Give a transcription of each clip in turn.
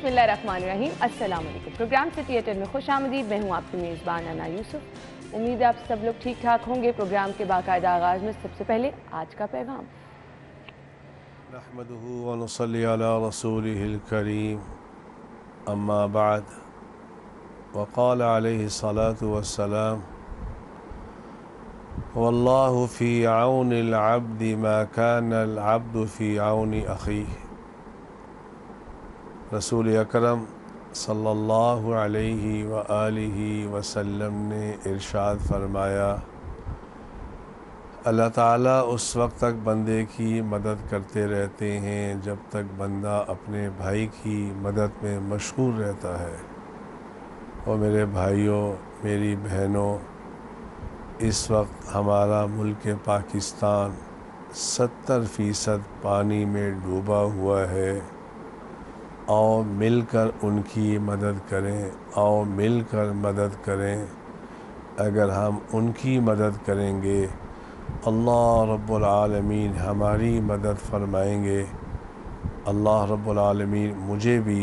बिस्मिल्लाहिर्रहमानिर्रहीम, अस्सलाम वालेकुम। प्रोग्राम से थिएटर में खुश आमदीद। मैं हूँ आपकी मेज़बान अना यूसुफ। उम्मीद है आप सब लोग ठीक ठाक होंगे। प्रोग्राम के बाकायदा आगाज़ में सबसे पहले आज का पैगाम। नहमदुहु व नुसल्ली अला रसूलिहिल करीम, अम्मा बाद, वक़ाल अलैहि सलातु वस्सलाम, वल्लाहु फ़ी औनिल अब्दि मा कानल अब्दु फ़ी औनि अख़ीह। रसूल अकरम सल्लल्लाहु अलैहि व आलिहि वसल्लम ने इरशाद फरमाया, अल्लाह ताला उस वक्त तक बंदे की मदद करते रहते हैं जब तक बंदा अपने भाई की मदद में मशगूल रहता है। और मेरे भाइयों, मेरी बहनों, इस वक्त हमारा मुल्क पाकिस्तान 70% पानी में डूबा हुआ है। आओ मिलकर उनकी मदद करें, आओ मिलकर मदद करें। अगर हम उनकी मदद करेंगे, अल्लाह रब्बुल आलमीन हमारी मदद फरमाएंगे। अल्लाह रब्बुल आलमीन मुझे भी,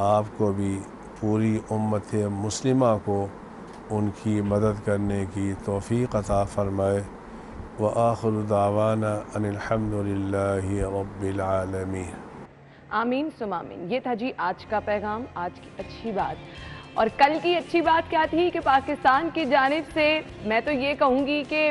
आपको भी, पूरी उम्मत मुस्लिमा को उनकी मदद करने की तौफ़ीक़ अता फ़रमाए। व आखिरु दावाना अनिल हम्दुलिल्लाहि रब्बिल आलमीन। आमीन सुम आमीन। ये था जी आज का पैगाम, आज की अच्छी बात। और कल की अच्छी बात क्या थी कि पाकिस्तान की जानिब से मैं तो ये कहूँगी कि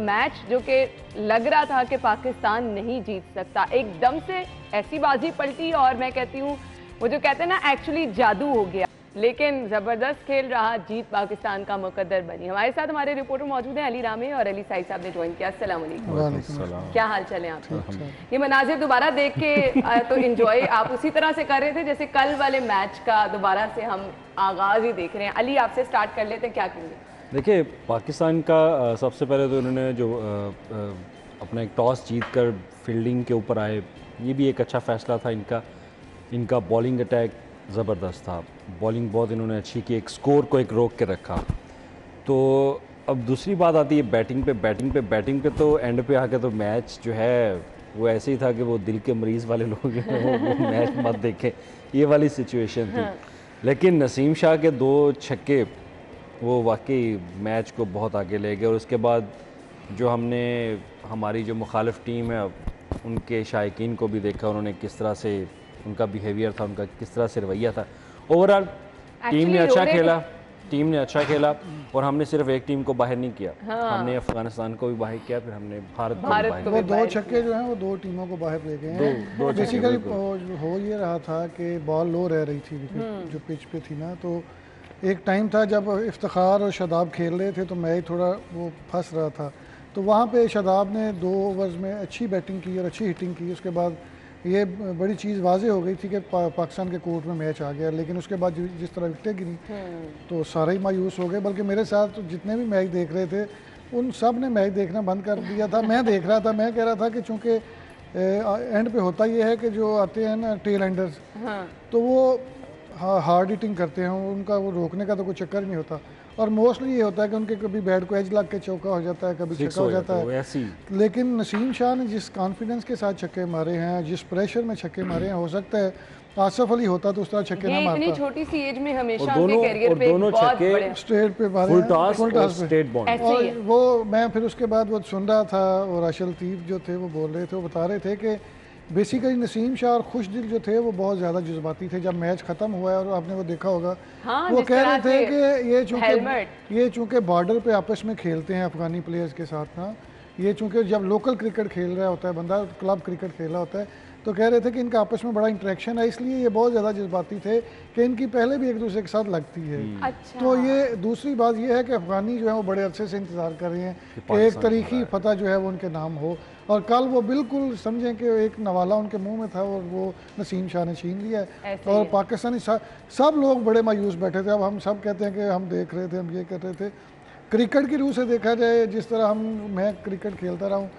मैच जो कि लग रहा था कि पाकिस्तान नहीं जीत सकता, एकदम से ऐसी बाजी पलटी और मैं कहती हूँ वो जो कहते हैं ना एक्चुअली जादू हो गया। लेकिन ज़बरदस्त खेल रहा, जीत पाकिस्तान का मुकद्दर बनी। हमारे साथ हमारे रिपोर्टर मौजूद हैं अली रामे और अली साइद साहब ने ज्वाइन किया। अस्सलाम वालेकुम, क्या हाल चाल है आपके? ये मनाजिर दोबारा देख के तो एंजॉय आप उसी तरह से कर रहे थे जैसे कल वाले मैच का दोबारा से हम आगाज़ ही देख रहे हैं। अली आपसे स्टार्ट कर लेते हैं, क्या कहेंगे? देखिए, पाकिस्तान का सबसे पहले तो इन्होंने जो अपना एक टॉस जीत कर फील्डिंग के ऊपर आए, ये भी एक अच्छा फ़ैसला था इनका बॉलिंग अटैक ज़बरदस्त था। बॉलिंग बहुत इन्होंने अच्छी की, एक स्कोर को एक रोक के रखा। तो अब दूसरी बात आती है बैटिंग पे तो एंड पे आके तो मैच जो है वो ऐसे ही था कि वो दिल के मरीज़ वाले लोग हैं वो मैच मत देखें, ये वाली सिचुएशन थी। लेकिन नसीम शाह के 2 छक्के वो वाकई मैच को बहुत आगे ले गए। और उसके बाद जो हमने हमारी जो मुखालिफ टीम है उनके शायकीन को भी देखा, उन्होंने किस तरह से उनका बिहेवियर था, उनका किस तरह से रवैया था। ओवरऑल टीम ने अच्छा खेला और हमने सिर्फ एक टीम को बाहर नहीं किया। हमने अफगानिस्तान को भी बाहर किया, फिर हमने भारत को भी बाहर। वो 2 छक्के जो हैं वो 2 टीमों को बाहर ले गए हैं। बेसिकली हो ये रहा था कि बॉल लो रह रही थी विकेट जो पिच पे थी ना, तो एक टाइम था जब इफ्तिखार और शादाब खेल रहे थे तो मैच थोड़ा वो फंस रहा था। तो वहाँ पे शादाब ने 2 ओवर्स में अच्छी बैटिंग की और अच्छी हिटिंग की। उसके बाद ये बड़ी चीज़ वाज़े हो गई थी कि पाकिस्तान के कोर्ट में मैच आ गया। लेकिन उसके बाद जिस तरह विकेटें गिरी तो सारे ही मायूस हो गए। बल्कि मेरे साथ जितने भी मैच देख रहे थे उन सब ने मैच देखना बंद कर दिया था। मैं देख रहा था, मैं कह रहा था कि चूँकि एंड पे होता ये है कि जो आते हैं ना टेल एंडर्स, तो वो हार्ड हिटिंग करते हैं, उनका वो रोकने का तो कोई चक्कर नहीं होता। और मोस्टली ये होता है कि उनके कभी बैट को एज लग के चौका हो जाता है, कभी छक्का हो जाता है। लेकिन नसीम शाह ने जिस कॉन्फिडेंस के साथ छक्के मारे हैं, जिस प्रेशर में छक्के मारे हैं, हो सकता है आसिफ अली होता तो उस तरह छक्के ना मारता। इतनी छोटी सी एज में हमेशा उनके कैरियर पे बहुत बड़े स्ट्रेट पे मारे, फुल टॉस पे। और वो मैं फिर उसके बाद वो सुन रहा था और राशिद लतीफ़ जो थे वो बोल रहे थे, वो बता रहे थे कि बेसिकली नसीम शाह और खुश दिल जो थे वो बहुत ज़्यादा जज्बाती थे। जब मैच ख़त्म हुआ है और आपने वो देखा होगा, वो कह रहे थे कि ये चूँकि बॉर्डर पे आपस में खेलते हैं अफ़गानी प्लेयर्स के साथ ना, ये चूँकि जब लोकल क्रिकेट खेल रहा होता है बंदा, क्लब क्रिकेट खेल रहा होता है, तो कह रहे थे कि इनका आपस में बड़ा इंटरेक्शन है, इसलिए ये बहुत ज़्यादा जज्बाती थे कि इनकी पहले भी एक दूसरे के साथ लगती है। अच्छा। तो ये दूसरी बात ये है कि अफ़गानी जो है वो बड़े अरसे से इंतज़ार कर रहे हैं कि एक तारीखी फतह जो है वो उनके नाम हो। और कल वो बिल्कुल समझें कि एक नवाला उनके मुंह में था और वो नसीम शाह ने छीन लिया है। और पाकिस्तानी सब लोग बड़े मायूस बैठे थे। अब हम सब कहते हैं कि हम देख रहे थे, हम ये कर रहे थे। क्रिकेट की रूह से देखा जाए, जिस तरह मैं क्रिकेट खेलता रहा हूँ,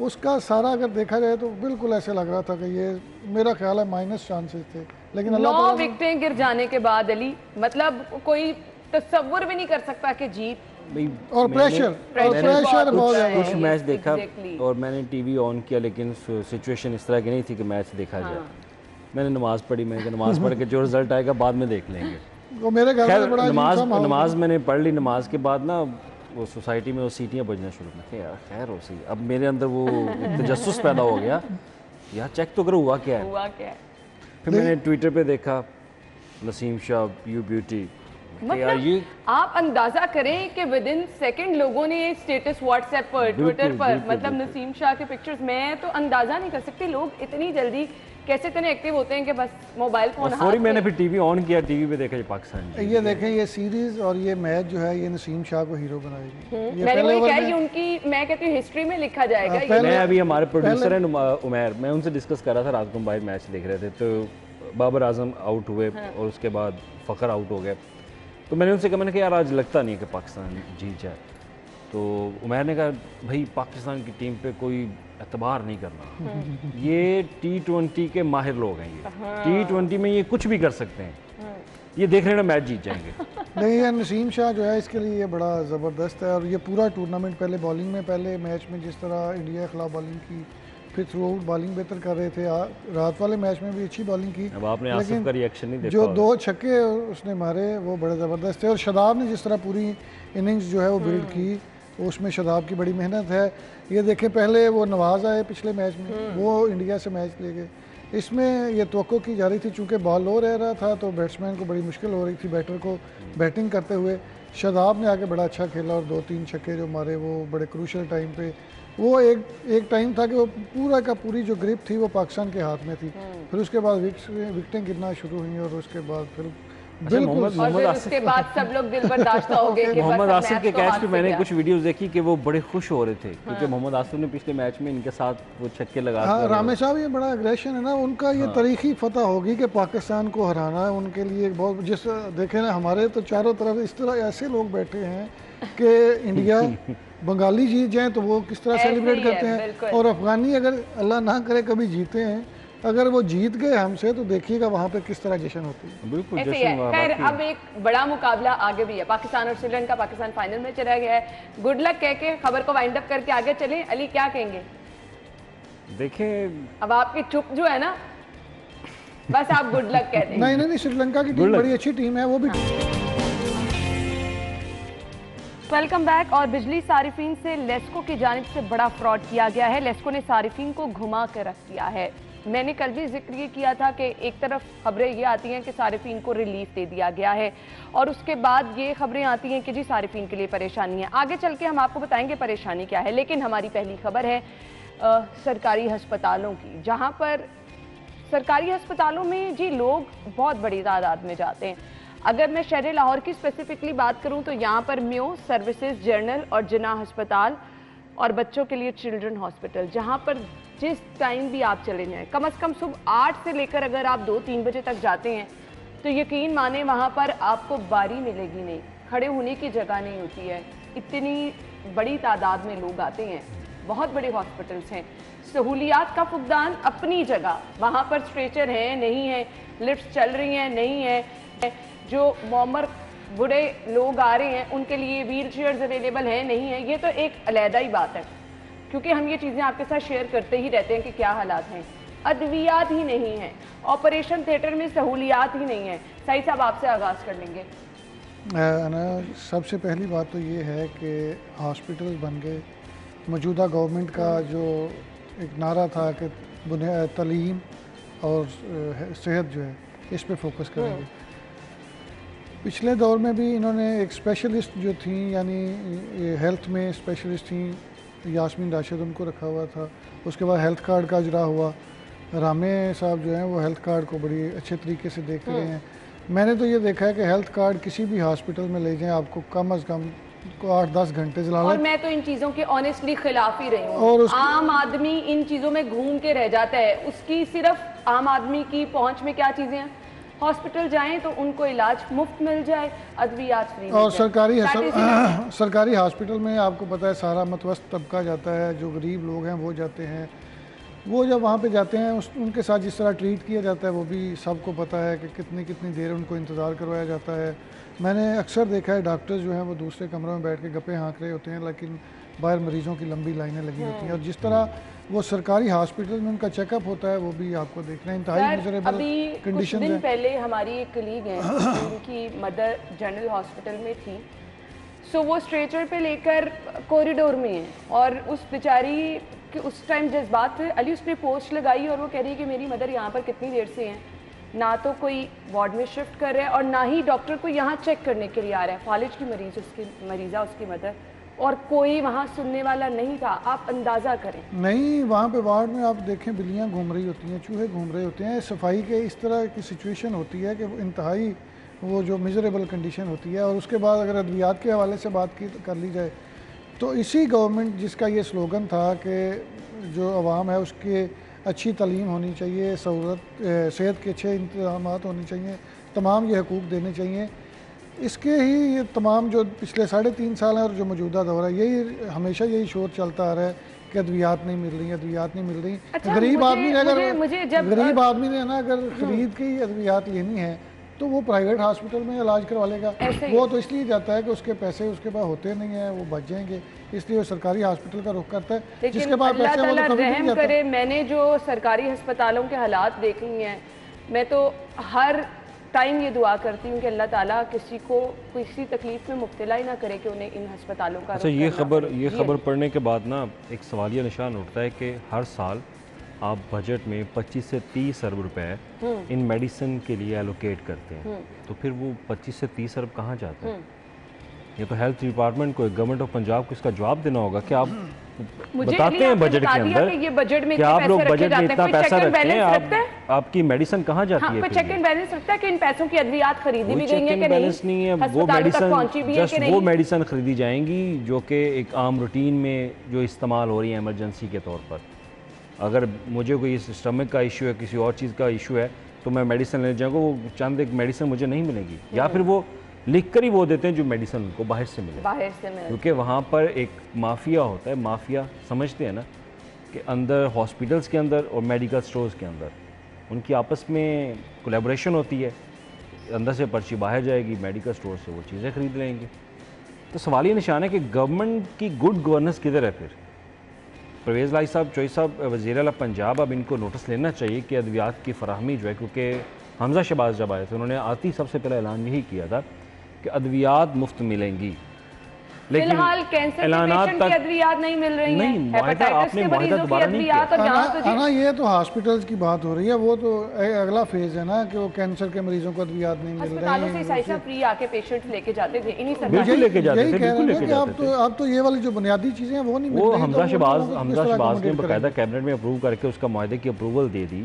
उसका सारा अगर देखा जाए तो बिल्कुल ऐसे लग रहा था कि ये मेरा ख्याल है माइनस चांसेस थे। लेकिन 9 विकेटें गिर जाने के बाद अली, मतलब कोई तस्वुर भी नहीं कर सकता कि जीत और प्रेशर कुछ मैच देखा और मैंने टीवी ऑन किया, लेकिन सिचुएशन इस तरह की नहीं थी कि मैच देखा जाए। मैंने नमाज़ पढ़ी, मैंने कहा नमाज़ पढ़ के जो रिज़ल्ट आएगा बाद में देख लेंगे। वो मेरे घर खैर में बड़ा नमाज मैंने पढ़ ली। नमाज के बाद ना वो सोसाइटी में वो सीटियाँ बजना शुरू में, यार खैर हो सी। अब मेरे अंदर वो तजस्सुस पैदा हो गया, यार चेक तो करो हुआ क्या है। फिर मैंने ट्विटर पे देखा नसीम शाह यू ब्यूटी, मतलब ये आप अंदाजा करें कि विद इन सेकेंड लोगों ने स्टेटस व्हाट्सएप पर, ट्विटर पर, मतलब नसीम शाह के पिक्चर्स, मैं तो अंदाजा नहीं कर सकती लोग इतनी जल्दी कैसे इतने एक्टिव होते हैं कि बस मोबाइल फोन हाथ में। मैंने फिर टीवी ऑन किया, टीवी पे देखा ये पाकिस्तान, ये देखें ये सीरीज और ये मैच जो है ये नसीम शाह को हीरो बनाएगी। मैंने वही कहा कि उनकी, मैं कहती हूँ हिस्ट्री में लिखा जाएगा। मैं अभी हमारे प्रोड्यूसर हैं उमैर, मैं उनसे डिस्कस कर रहा था, रात को बाहर मैच देख रहे थे तो बाबर आजम आउट हुए और उसके बाद फ़खर आउट हो गए। तो मैंने उनसे कहा, मैंने कहा यार आज लगता नहीं है कि पाकिस्तान जीत जाए। तो उमैर ने कहा भाई पाकिस्तान की टीम पे कोई एतबार नहीं करना, ये T20 के माहिर लोग हैं, ये T20 में ये कुछ भी कर सकते हैं, ये देख लेना मैच जीत जाएंगे। नहीं यार नसीम शाह जो है इसके लिए ये बड़ा ज़बरदस्त है। और ये पूरा टूर्नामेंट पहले बॉलिंग में, पहले मैच में जिस तरह इंडिया के खिलाफ बॉलिंग की, फिर थ्रू आउट बॉलिंग बेहतर कर रहे थे, रात वाले मैच में भी अच्छी बॉलिंग की। अब आपने आसिफ का रिएक्शन नहीं देखा, जो 2 छक्के उसने मारे वो बड़े ज़बरदस्त थे। और शादाब ने जिस तरह पूरी इनिंग्स जो है वो बिल्ड की, उसमें शादाब की बड़ी मेहनत है। ये देखें पहले वो नवाज आए पिछले मैच में, वो इंडिया से मैच ले गए। इसमें ये तवक्को की जा रही थी चूँकि बॉल लो रह रहा था तो बैट्समैन को बड़ी मुश्किल हो रही थी बैटर को बैटिंग करते हुए। शादाब ने आके बड़ा अच्छा खेला और 2-3 छक्के जो मारे वो बड़े क्रूशल टाइम पे। वो एक टाइम था कि वो पूरा का पूरी जो ग्रिप थी वो पाकिस्तान के हाथ में थी। फिर उसके बाद विकेटें गिरना शुरू हुई और उसके बाद फिर मोहम्मद उसके बाद सब लोग दिल बर्दाश्त हो गए कि मोहम्मद आसिफ के कैच पे मैंने कुछ वीडियोस देखी कि वो बड़े खुश हो रहे थे क्योंकि मोहम्मद आसिफ ने पिछले मैच में इनके साथ वो छक्के लगा। हाँ रामे साहब ये बड़ा एग्रेशन है ना उनका, ये तारीखी फतह होगी कि पाकिस्तान को हराना है उनके लिए बहुत। जिस देखे ना हमारे तो चारों तरफ इस तरह ऐसे लोग बैठे हैं कि इंडिया बंगाली जीत जाए तो वो किस तरह सेलिब्रेट करते हैं, और अफगानी अगर अल्लाह ना करे कभी जीते हैं, अगर वो जीत गए हमसे तो देखिएगा वहाँ पे किस तरह जश्न होती है। बिल्कुल ऐसे है। खैर अब एक बड़ा मुकाबला आगे भी है, पाकिस्तान और श्रीलंका। पाकिस्तान फाइनल में चला गया है। गुड लक कह के खबर को वाइंड अप करके आगे चलें। अली क्या कहेंगे? देखें अब आपकी चुप जो है ना, बस आप गुड लक कह दें। नहीं श्रीलंका की टीम बड़ी अच्छी टीम है वो भी। Welcome back. और बिजली सारिफीन से लेस्को की जानिब से बड़ा फ्रॉड किया गया है। लेस्को ने सारिफीन को घुमा कर रख दिया है। मैंने कल भी जिक्र ये किया था कि एक तरफ खबरें ये आती हैं कि सारिफीन को रिलीफ दे दिया गया है और उसके बाद ये खबरें आती हैं कि जी सारिफीन के लिए परेशानी है। आगे चल के हम आपको बताएंगे परेशानी क्या है, लेकिन हमारी पहली खबर है सरकारी हस्पतालों की, जहाँ पर सरकारी हस्पतालों में जी लोग बहुत बड़ी तादाद में जाते हैं। अगर मैं शहर लाहौर की स्पेसिफिकली बात करूं तो यहाँ पर म्यो सर्विसेज जर्नल और जिन्ना अस्पताल और बच्चों के लिए चिल्ड्रन हॉस्पिटल, जहाँ पर जिस टाइम भी आप चले जाएं, कम से कम सुबह 8 से लेकर अगर आप 2-3 बजे तक जाते हैं तो यकीन माने वहाँ पर आपको बारी मिलेगी नहीं, खड़े होने की जगह नहीं होती है। इतनी बड़ी तादाद में लोग आते हैं। बहुत बड़े हॉस्पिटल्स हैं, सहूलियात का फुकदान अपनी जगह, वहाँ पर स्ट्रेचर है नहीं है, लिफ्ट चल रही हैं नहीं है, जो मॉमर बूढ़े लोग आ रहे हैं उनके लिए व्हील चेयर्स अवेलेबल हैं नहीं है, ये तो एक अलहदा ही बात है क्योंकि हम ये चीज़ें आपके साथ शेयर करते ही रहते हैं कि क्या हालात हैं। अद्वियात ही नहीं है, ऑपरेशन थिएटर में सहूलियात ही नहीं है। सही साहब आपसे आगाज़ कर लेंगे। सबसे पहली बात तो ये है कि हॉस्पिटल बन गए। मौजूदा गवर्नमेंट का जो एक नारा था कि तालीम और सेहत जो है इस पे फोकस करेंगे। पिछले दौर में भी इन्होंने एक स्पेशलिस्ट जो थी यानी हेल्थ में स्पेशलिस्ट थी यास्मीन राशिद, उनको रखा हुआ था। उसके बाद हेल्थ कार्ड का इजरा हुआ, रामे साहब जो हैं वो हेल्थ कार्ड को बड़ी अच्छे तरीके से देख रहे हैं। मैंने तो ये देखा है कि हेल्थ कार्ड किसी भी हॉस्पिटल में ले जाएं आपको कम अज़ कम 8-10 घंटे चला। और मैं तो इन चीज़ों के ऑनेस्टली खिलाफ ही रही हूँ। और आम आदमी इन चीज़ों में घूम के रह जाता है, उसकी सिर्फ आम आदमी की पहुँच में क्या चीज़ें हैं। हॉस्पिटल जाएं तो उनको इलाज मुफ्त मिल जाए, अद्वियात फ्री। और सरकारी हॉस्पिटल में आपको पता है सारा मतवस्त तबका जाता है, जो गरीब लोग हैं वो जाते हैं। वो जब वहाँ पे जाते हैं उनके साथ जिस तरह ट्रीट किया जाता है वो भी सबको पता है कि कितनी देर उनको इंतज़ार करवाया जाता है। मैंने अक्सर देखा है डॉक्टर्स जो हैं वो दूसरे कमरों में बैठ के गप्पे हाँक रहे होते हैं, लेकिन बाहर मरीज़ों की लंबी लाइनें लगी होती हैं, और जिस तरह वो सरकारी हॉस्पिटल में उनका चेकअप होता है वो भी आपको देखना है इंतहाई मिजरेबल अभी कुछ कंडीशन दिन है। पहले हमारी एक कलीग है उनकी मदर जनरल हॉस्पिटल में थी, सो वो स्ट्रेचर पे लेकर कॉरिडोर में है और उस बेचारी के उस टाइम जज्बात थे अली, उसने पोस्ट लगाई और वो कह रही है कि मेरी मदर यहाँ पर कितनी देर से हैं, ना तो कोई वार्ड में शिफ्ट कर रहा है और ना ही डॉक्टर को यहाँ चेक करने के लिए आ रहा है, फालिज की मरीज़ा उसकी मदर, और कोई वहाँ सुनने वाला नहीं था। आप अंदाज़ा करें। नहीं, वहाँ पे वार्ड में आप देखें बिल्लियाँ घूम रही होती हैं, चूहे घूम रहे होते हैं, सफाई के इस तरह की सिचुएशन होती है कि इंतहाई वो जो मिजरेबल कंडीशन होती है। और उसके बाद अगर अद्वियात के हवाले से बात की कर ली जाए तो इसी गवर्नमेंट जिसका ये स्लोगन था कि जो अवाम है उसके अच्छी तालीम होनी चाहिए, सहूलत सेहत के अच्छे इंतजाम होने चाहिए, तमाम ये हकूक़ देने चाहिए, इसके ही ये तमाम जो पिछले 3.5 साल हैं और जो मौजूदा दौर है यही हमेशा यही शोर चलता आ रहा है कि अद्वियात नहीं मिल रही, अद्वियात नहीं मिल रही। अच्छा, गरीब आदमी ने अगर गरीब आदमी ने ना अगर खरीद के ही अद्वियात लेनी है तो वो प्राइवेट हॉस्पिटल में इलाज करवा लेगा। वो तो इसलिए जाता है कि उसके पैसे उसके पास होते नहीं हैं, वो बच जाएंगे, इसलिए वो सरकारी हॉस्पिटल का रुख करता है। जिसके पास अल्लाह पैसे ताला वो तो रहम करे, मैंने जो सरकारी अस्पतालों के हालात देख लिए हैं, मैं तो हर टाइम ये दुआ करती हूँ कि अल्लाह ताला किसी को किसी तकलीफ में मुब्तला ही ना करे कि उन्हें इन अस्पतालों का। अच्छा, ये खबर पढ़ने के बाद ना एक सवालिया निशान उठता है कि हर साल आप बजट में 25 से 30 अरब रुपए इन मेडिसिन के लिए एलोकेट करते हैं, तो फिर वो 25 से 30 अरब कहाँ जाते हैं? ये तो हेल्थ डिपार्टमेंट को, गवर्नमेंट ऑफ पंजाब को इसका जवाब देना होगा कि आप बताते हैं बजट के अंदर कि ये बजट में कि आप लोग बजट में इतना पैसा रखते हैं, आपकी मेडिसिन कहाँ जाती है? कोई चेक एंड बैलेंस रखता है कि इन पैसों की अद्वियात खरीदी भी गई है कि नहीं है? वो मेडिसिन जस्ट वो मेडिसिन खरीदी जाएंगी जो कि एक आम रूटीन में जो इस्तेमाल हो रही है इमरजेंसी के तौर पर। अगर मुझे कोई स्टमक का इशू है, किसी और चीज़ का इशू है, तो मैं मेडिसिन लेने जाऊँगा, वो चंद एक मेडिसिन मुझे नहीं मिलेगी, या फिर वो लिख कर ही वो देते हैं जो मेडिसिन उनको बाहर से मिले, क्योंकि वहाँ पर एक माफिया होता है। माफिया समझते हैं ना कि अंदर हॉस्पिटल्स के अंदर और मेडिकल स्टोर्स के अंदर उनकी आपस में कोलैबोरेशन होती है, अंदर से पर्ची बाहर जाएगी, मेडिकल स्टोर से वो चीज़ें खरीद लेंगे। तो सवाल ये निशान है कि गवर्नमेंट की गुड गवर्नेंस किधर है? फिर परवेज़ लाई साहब, चौधरी साहब, वज़ीर आला पंजाब, अब इनको नोटिस लेना चाहिए कि अद्वियात की फराहमी जो है, क्योंकि हमजा शहबाज जब आए थे उन्होंने आती सबसे पहले ऐलान यही किया था कि अद्वियात मुफ्त मिलेंगी, लेकिन फिलहाल कैंसर के पेशेंट की अद्वियात नहीं मिल रही हैं, हेपेटाइटिस के मरीजों की अद्वियात, और यहाँ तो ये तो हॉस्पिटल्स की बात हो रही है, वो तो अगला फेज है ना कि वो कैंसर के मरीजों को अद्वियात नहीं मिल रही है। अस्पतालों से फ्री आके पेशेंट लेके जाते थे, इन्हीं बिल्कुल लेके जाते थे, बिल्कुल लेके जाते थे। अब तो ये वाली जो बुनियादी चीजें हैं वो नहीं मिल वो रही। हमजा शहबाज ने बाकायदा कैबिनेट में अप्रूव करके उसका मुआहदे की अप्रूवल दे दी,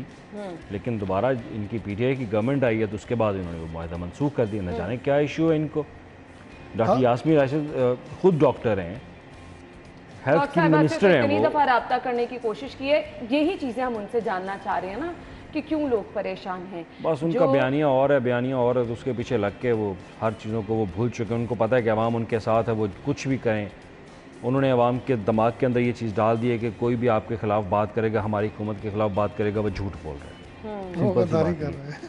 लेकिन दोबारा इनकी पीटीआई की गवर्नमेंट आई है तो उसके बाद इन्होंने वो मुआहदा मनसूख कर दिया। न जाने क्या इशू है इनको। डॉक्टर यास्मीन राशिद खुद डॉक्टर हैं, हेल्थ की मिनिस्टर हैं, वो दफ़ा रब्ता करने की कोशिश की है। यही चीज़ें हम उनसे जानना चाह रहे हैं ना कि क्यों लोग परेशान हैं। बस उनका बयानिया और है, बयानिया और है, तो उसके पीछे लग के वो हर चीज़ों को वो भूल चुके हैं। उनको पता है कि अवाम उनके साथ है, वो कुछ भी करें। उन्होंने अवाम के दिमाग के अंदर ये चीज़ डाल दी है कि कोई भी आपके खिलाफ बात करेगा, हमारी हुकूमत के खिलाफ बात करेगा, वो झूठ बोल रहा है।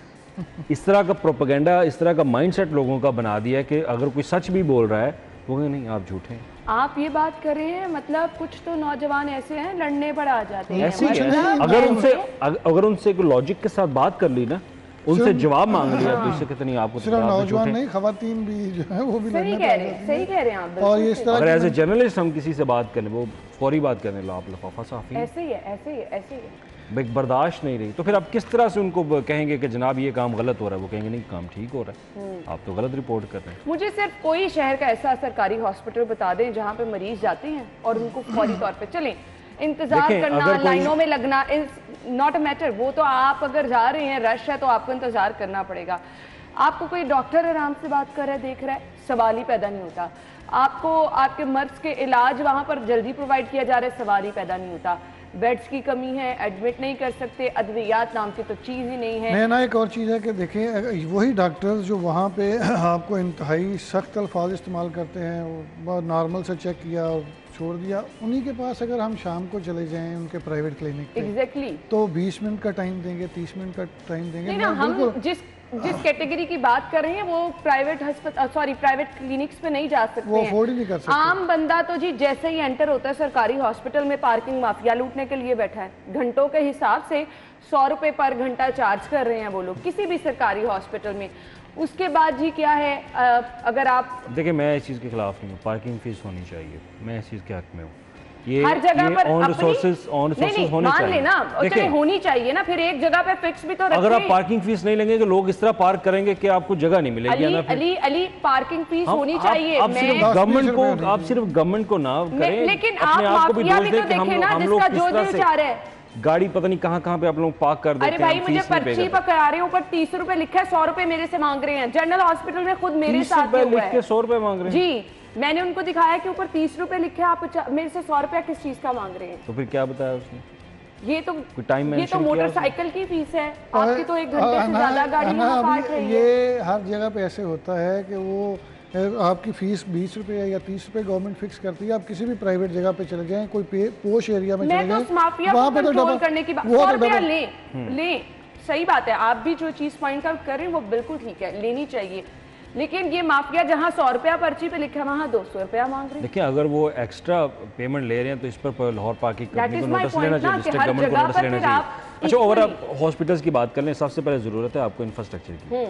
इस तरह का प्रोपेगेंडा, इस तरह का माइंडसेट लोगों का बना दिया है कि अगर कोई सच भी बोल रहा है वो नहीं, आप झूठे हैं। आप ये बात कर रहे हैं, मतलब कुछ तो नौजवान ऐसे हैं लड़ने पर आ जाते हैं। ऐसे ही है। अगर उनसे लॉजिक के साथ बात कर ली ना, उनसे जवाब मांग लिया, तो इससे कितनी आपको सिर्फ नौजवान नहीं, खवातीन भी जो है वो भी सही कह रहे हैं आप। और इस तरह अगर एज ए जर्नलिस्ट हम किसी से बात करें, वो फौरी बात करने लो, आप लफाफा साफी, ऐसे ही है। बर्दाश्त नहीं रही, तो फिर आप किस तरह से उनको कहेंगे कि जनाब ये काम गलत हो रहा है? वो कहेंगे नहीं, काम ठीक हो रहा है, आप तो गलत रिपोर्ट कर रहे हैं। मुझे सिर्फ कोई शहर का ऐसा सरकारी हॉस्पिटल बता दें जहाँ पे मरीज जाते हैं और उनको फौरी तौर पे चलें, इंतजार करना, लाइनों में लगना इज नॉट अ मैटर। वो तो आप अगर जा रहे हैं, रश है, तो आपको इंतजार करना पड़ेगा। आपको कोई डॉक्टर आराम से बात कर रहा है, देख रहा है, सवाल ही पैदा नहीं होता। आपको आपके मर्ज के इलाज वहाँ पर जल्दी प्रोवाइड किया जा रहा है, सवाल ही पैदा नहीं होता। बेड्स की कमी है, एडमिट नहीं कर सकते, अद्वियात नाम की तो चीज़ ही नहीं है। ना एक और चीज़ है कि देखें, वही डॉक्टर्स जो वहाँ पे आपको इंतहाई सख्त अल्फाज इस्तेमाल करते हैं, वो नॉर्मल से चेक किया और छोड़ दिया, उन्हीं के पास अगर हम शाम को चले जाएं उनके प्राइवेट क्लिनिक पे, एग्जैक्टली, तो 20 मिनट का टाइम देंगे, 30 मिनट का टाइम देंगे। नहीं ना, हम जिस जिस कैटेगरी की बात कर रहे हैं वो प्राइवेट प्राइवेट क्लिनिक्स पे नहीं जा सकते वो हैं। अफोर्ड ही नहीं कर सकते। आम बंदा तो जी जैसे ही एंटर होता है सरकारी हॉस्पिटल में पार्किंग माफिया लूटने के लिए बैठा है। घंटों के हिसाब से 100 रुपए पर घंटा चार्ज कर रहे हैं वो लोग किसी भी सरकारी हॉस्पिटल में। उसके बाद जी क्या है, अगर आप देखिए, मैं इस चीज़ के खिलाफ नहीं हूँ, पार्किंग फीस होनी चाहिए, मैं इस चीज़ के हक में हूँ। ये हर जगह पर ऑन अपनी रिसोर्सेज होने मान चाहिए। लेना, चलिए होनी चाहिए ना, फिर एक जगह पे फिक्स भी तो रखें। अगर आप पार्किंग फीस नहीं लेंगे तो लोग इस तरह पार्क करेंगे कि आपको जगह नहीं मिलेगी ना। अली पार्किंग फीस होनी चाहिए। आप सिर्फ गवर्नमेंट को ना करें, लेकिन अपने आप को भी दोष दें कि हम लोग किस तरह से चाह रहे हैं। गाड़ी पता नहीं कहाँ पे आप लोग पार्क कर देते हैं। अरे भाई, मुझे पर्ची पर करा रहे हैं, ऊपर 30 रुपए लिखा है, 100 रुपए मेरे से मांग रहे हैं। जनरल हॉस्पिटल में खुद मेरे साथ लिख के 100 रुपए मांग रहे हैं जी। मैंने उनको दिखाया कि ऊपर 30 रुपए लिखे, आप मेरे से 100 रुपया किस चीज का मांग रहे हैं? तो फिर क्या बताया उसने? ये तो मोटरसाइकिल की फीस है आपकी, तो 1 घंटे से ज्यादा गाड़ी यहाँ काट रही है। ये हर जगह पे ऐसे होता है कि वो आपकी फीस 20 रुपए या 30 रुपए गवर्नमेंट फिक्स करती है। आप किसी भी प्राइवेट जगह पे चले जाएं, कोई पोश एरिया में चले जाएं, वहाँ पे तो कंट्रोल करने की बात, 100 रुपया ले, सही बात है। आप भी जो चीज पॉइंट आउट कर रहे हैं वो बिल्कुल ठीक है, लेनी चाहिए। लेकिन ये माफिया जहाँ 100 रुपया पर्ची पे लिखा है वहाँ 200 रुपया मांग रहे हैं। देखिए, अगर वो एक्स्ट्रा पेमेंट ले रहे हैं तो इस पर लाहौर पार्किंग कंपनी को नोटिस लेना चाहिए, डिस्ट्रिक्ट गवर्नमेंट को नोटिस लेना चाहिए। अच्छा, और आप हॉस्पिटल्स की बात कर लें, सबसे पहले ज़रूरत है आपको इंफ्रास्ट्रक्चर की।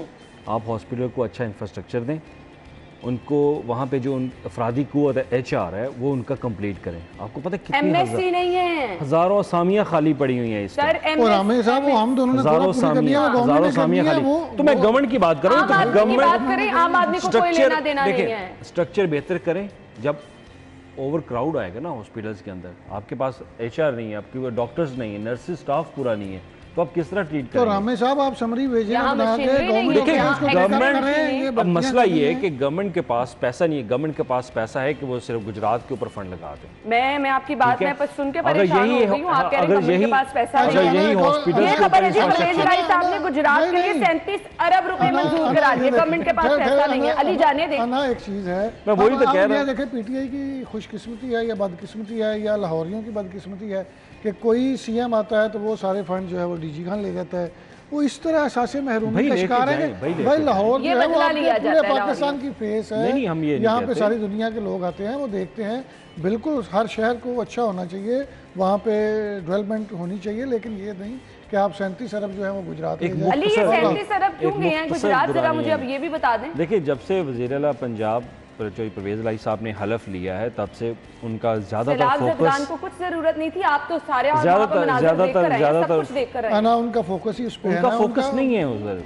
आप हॉस्पिटल को अच्छा इंफ्रास्ट्रक्चर दें, उनको वहाँ पे जो अफरादी कुव्वत है, HR है, वो उनका कंप्लीट करें। आपको पता है कितनी MSc नहीं है, हज़ारों असामियाँ खाली पड़ी हुई हैं इस सर। और हमें साहब वो हम दोनों ने हज़ारों असामियाँ खाली। तो मैं गवर्नमेंट की बात कर रहा हूँ, तो गवर्नमेंट आम आदमी को कोई लेना देना नहीं है। स्ट्रक्चर बेहतर करें। जब ओवर क्राउड आएगा ना हॉस्पिटल्स के अंदर, आपके पास HR नहीं है, आपके डॉक्टर्स नहीं है, नर्सिस स्टाफ पूरा नहीं है, तो आप किस तरह ट्रीट करेंगे? तो रामे साहब आप समरी भेजिए, गवर्नमेंट। अब मसला ये है कि गवर्नमेंट के पास पैसा नहीं है। गवर्नमेंट के पास पैसा है कि वो सिर्फ गुजरात के ऊपर फंड लगा दे। मैं आपकी बात में सुन के परेशान हो गई हूं। आप कह रहे हैं गवर्नमेंट के पास पैसा नहीं है। यही हॉस्पिटल ये खबर है जी, परवेज भाई साहब ने गुजरात के लिए 37 अरब रुपए मंजूर करा दिए। गवर्नमेंट के पास पैसा नहीं है। अली जाने दे ना, एक चीज है, मैं वही तो कह रहा हूं। देखिए, PTI की खुशकिस्मती है या बदकिस्मती है या लाहौरियों की बदकिस्मती है कि कोई CM आता है तो वो सारे फंड जो है वो DG खान ले जाता है। वो इस तरह एहसास महरूमी का शिकार है कि भाई लाहौर जो है वो पूरे पाकिस्तान की फेस है। यहाँ पे सारी दुनिया के लोग आते हैं, वो देखते हैं। बिल्कुल हर शहर को अच्छा होना चाहिए, वहाँ पे डेवलपमेंट होनी चाहिए, लेकिन ये नहीं कि आप 37 अरब जो है वो गुजरात ले जाए। अली, ये 37 अरब क्यों गए हैं गुजरात, जरा मुझे अब ये भी बता दें। देखिए, जब से वज़ीर आला पंजाब परवेज इलाही साहब ने हलफ लिया है, तब से उनका ज्यादातर फोकस को कुछ जरूरत नहीं थी। आप तो सारे ज्यादातर उनका फोकस ही उस पे है। उनका फोकस नहीं है उधर,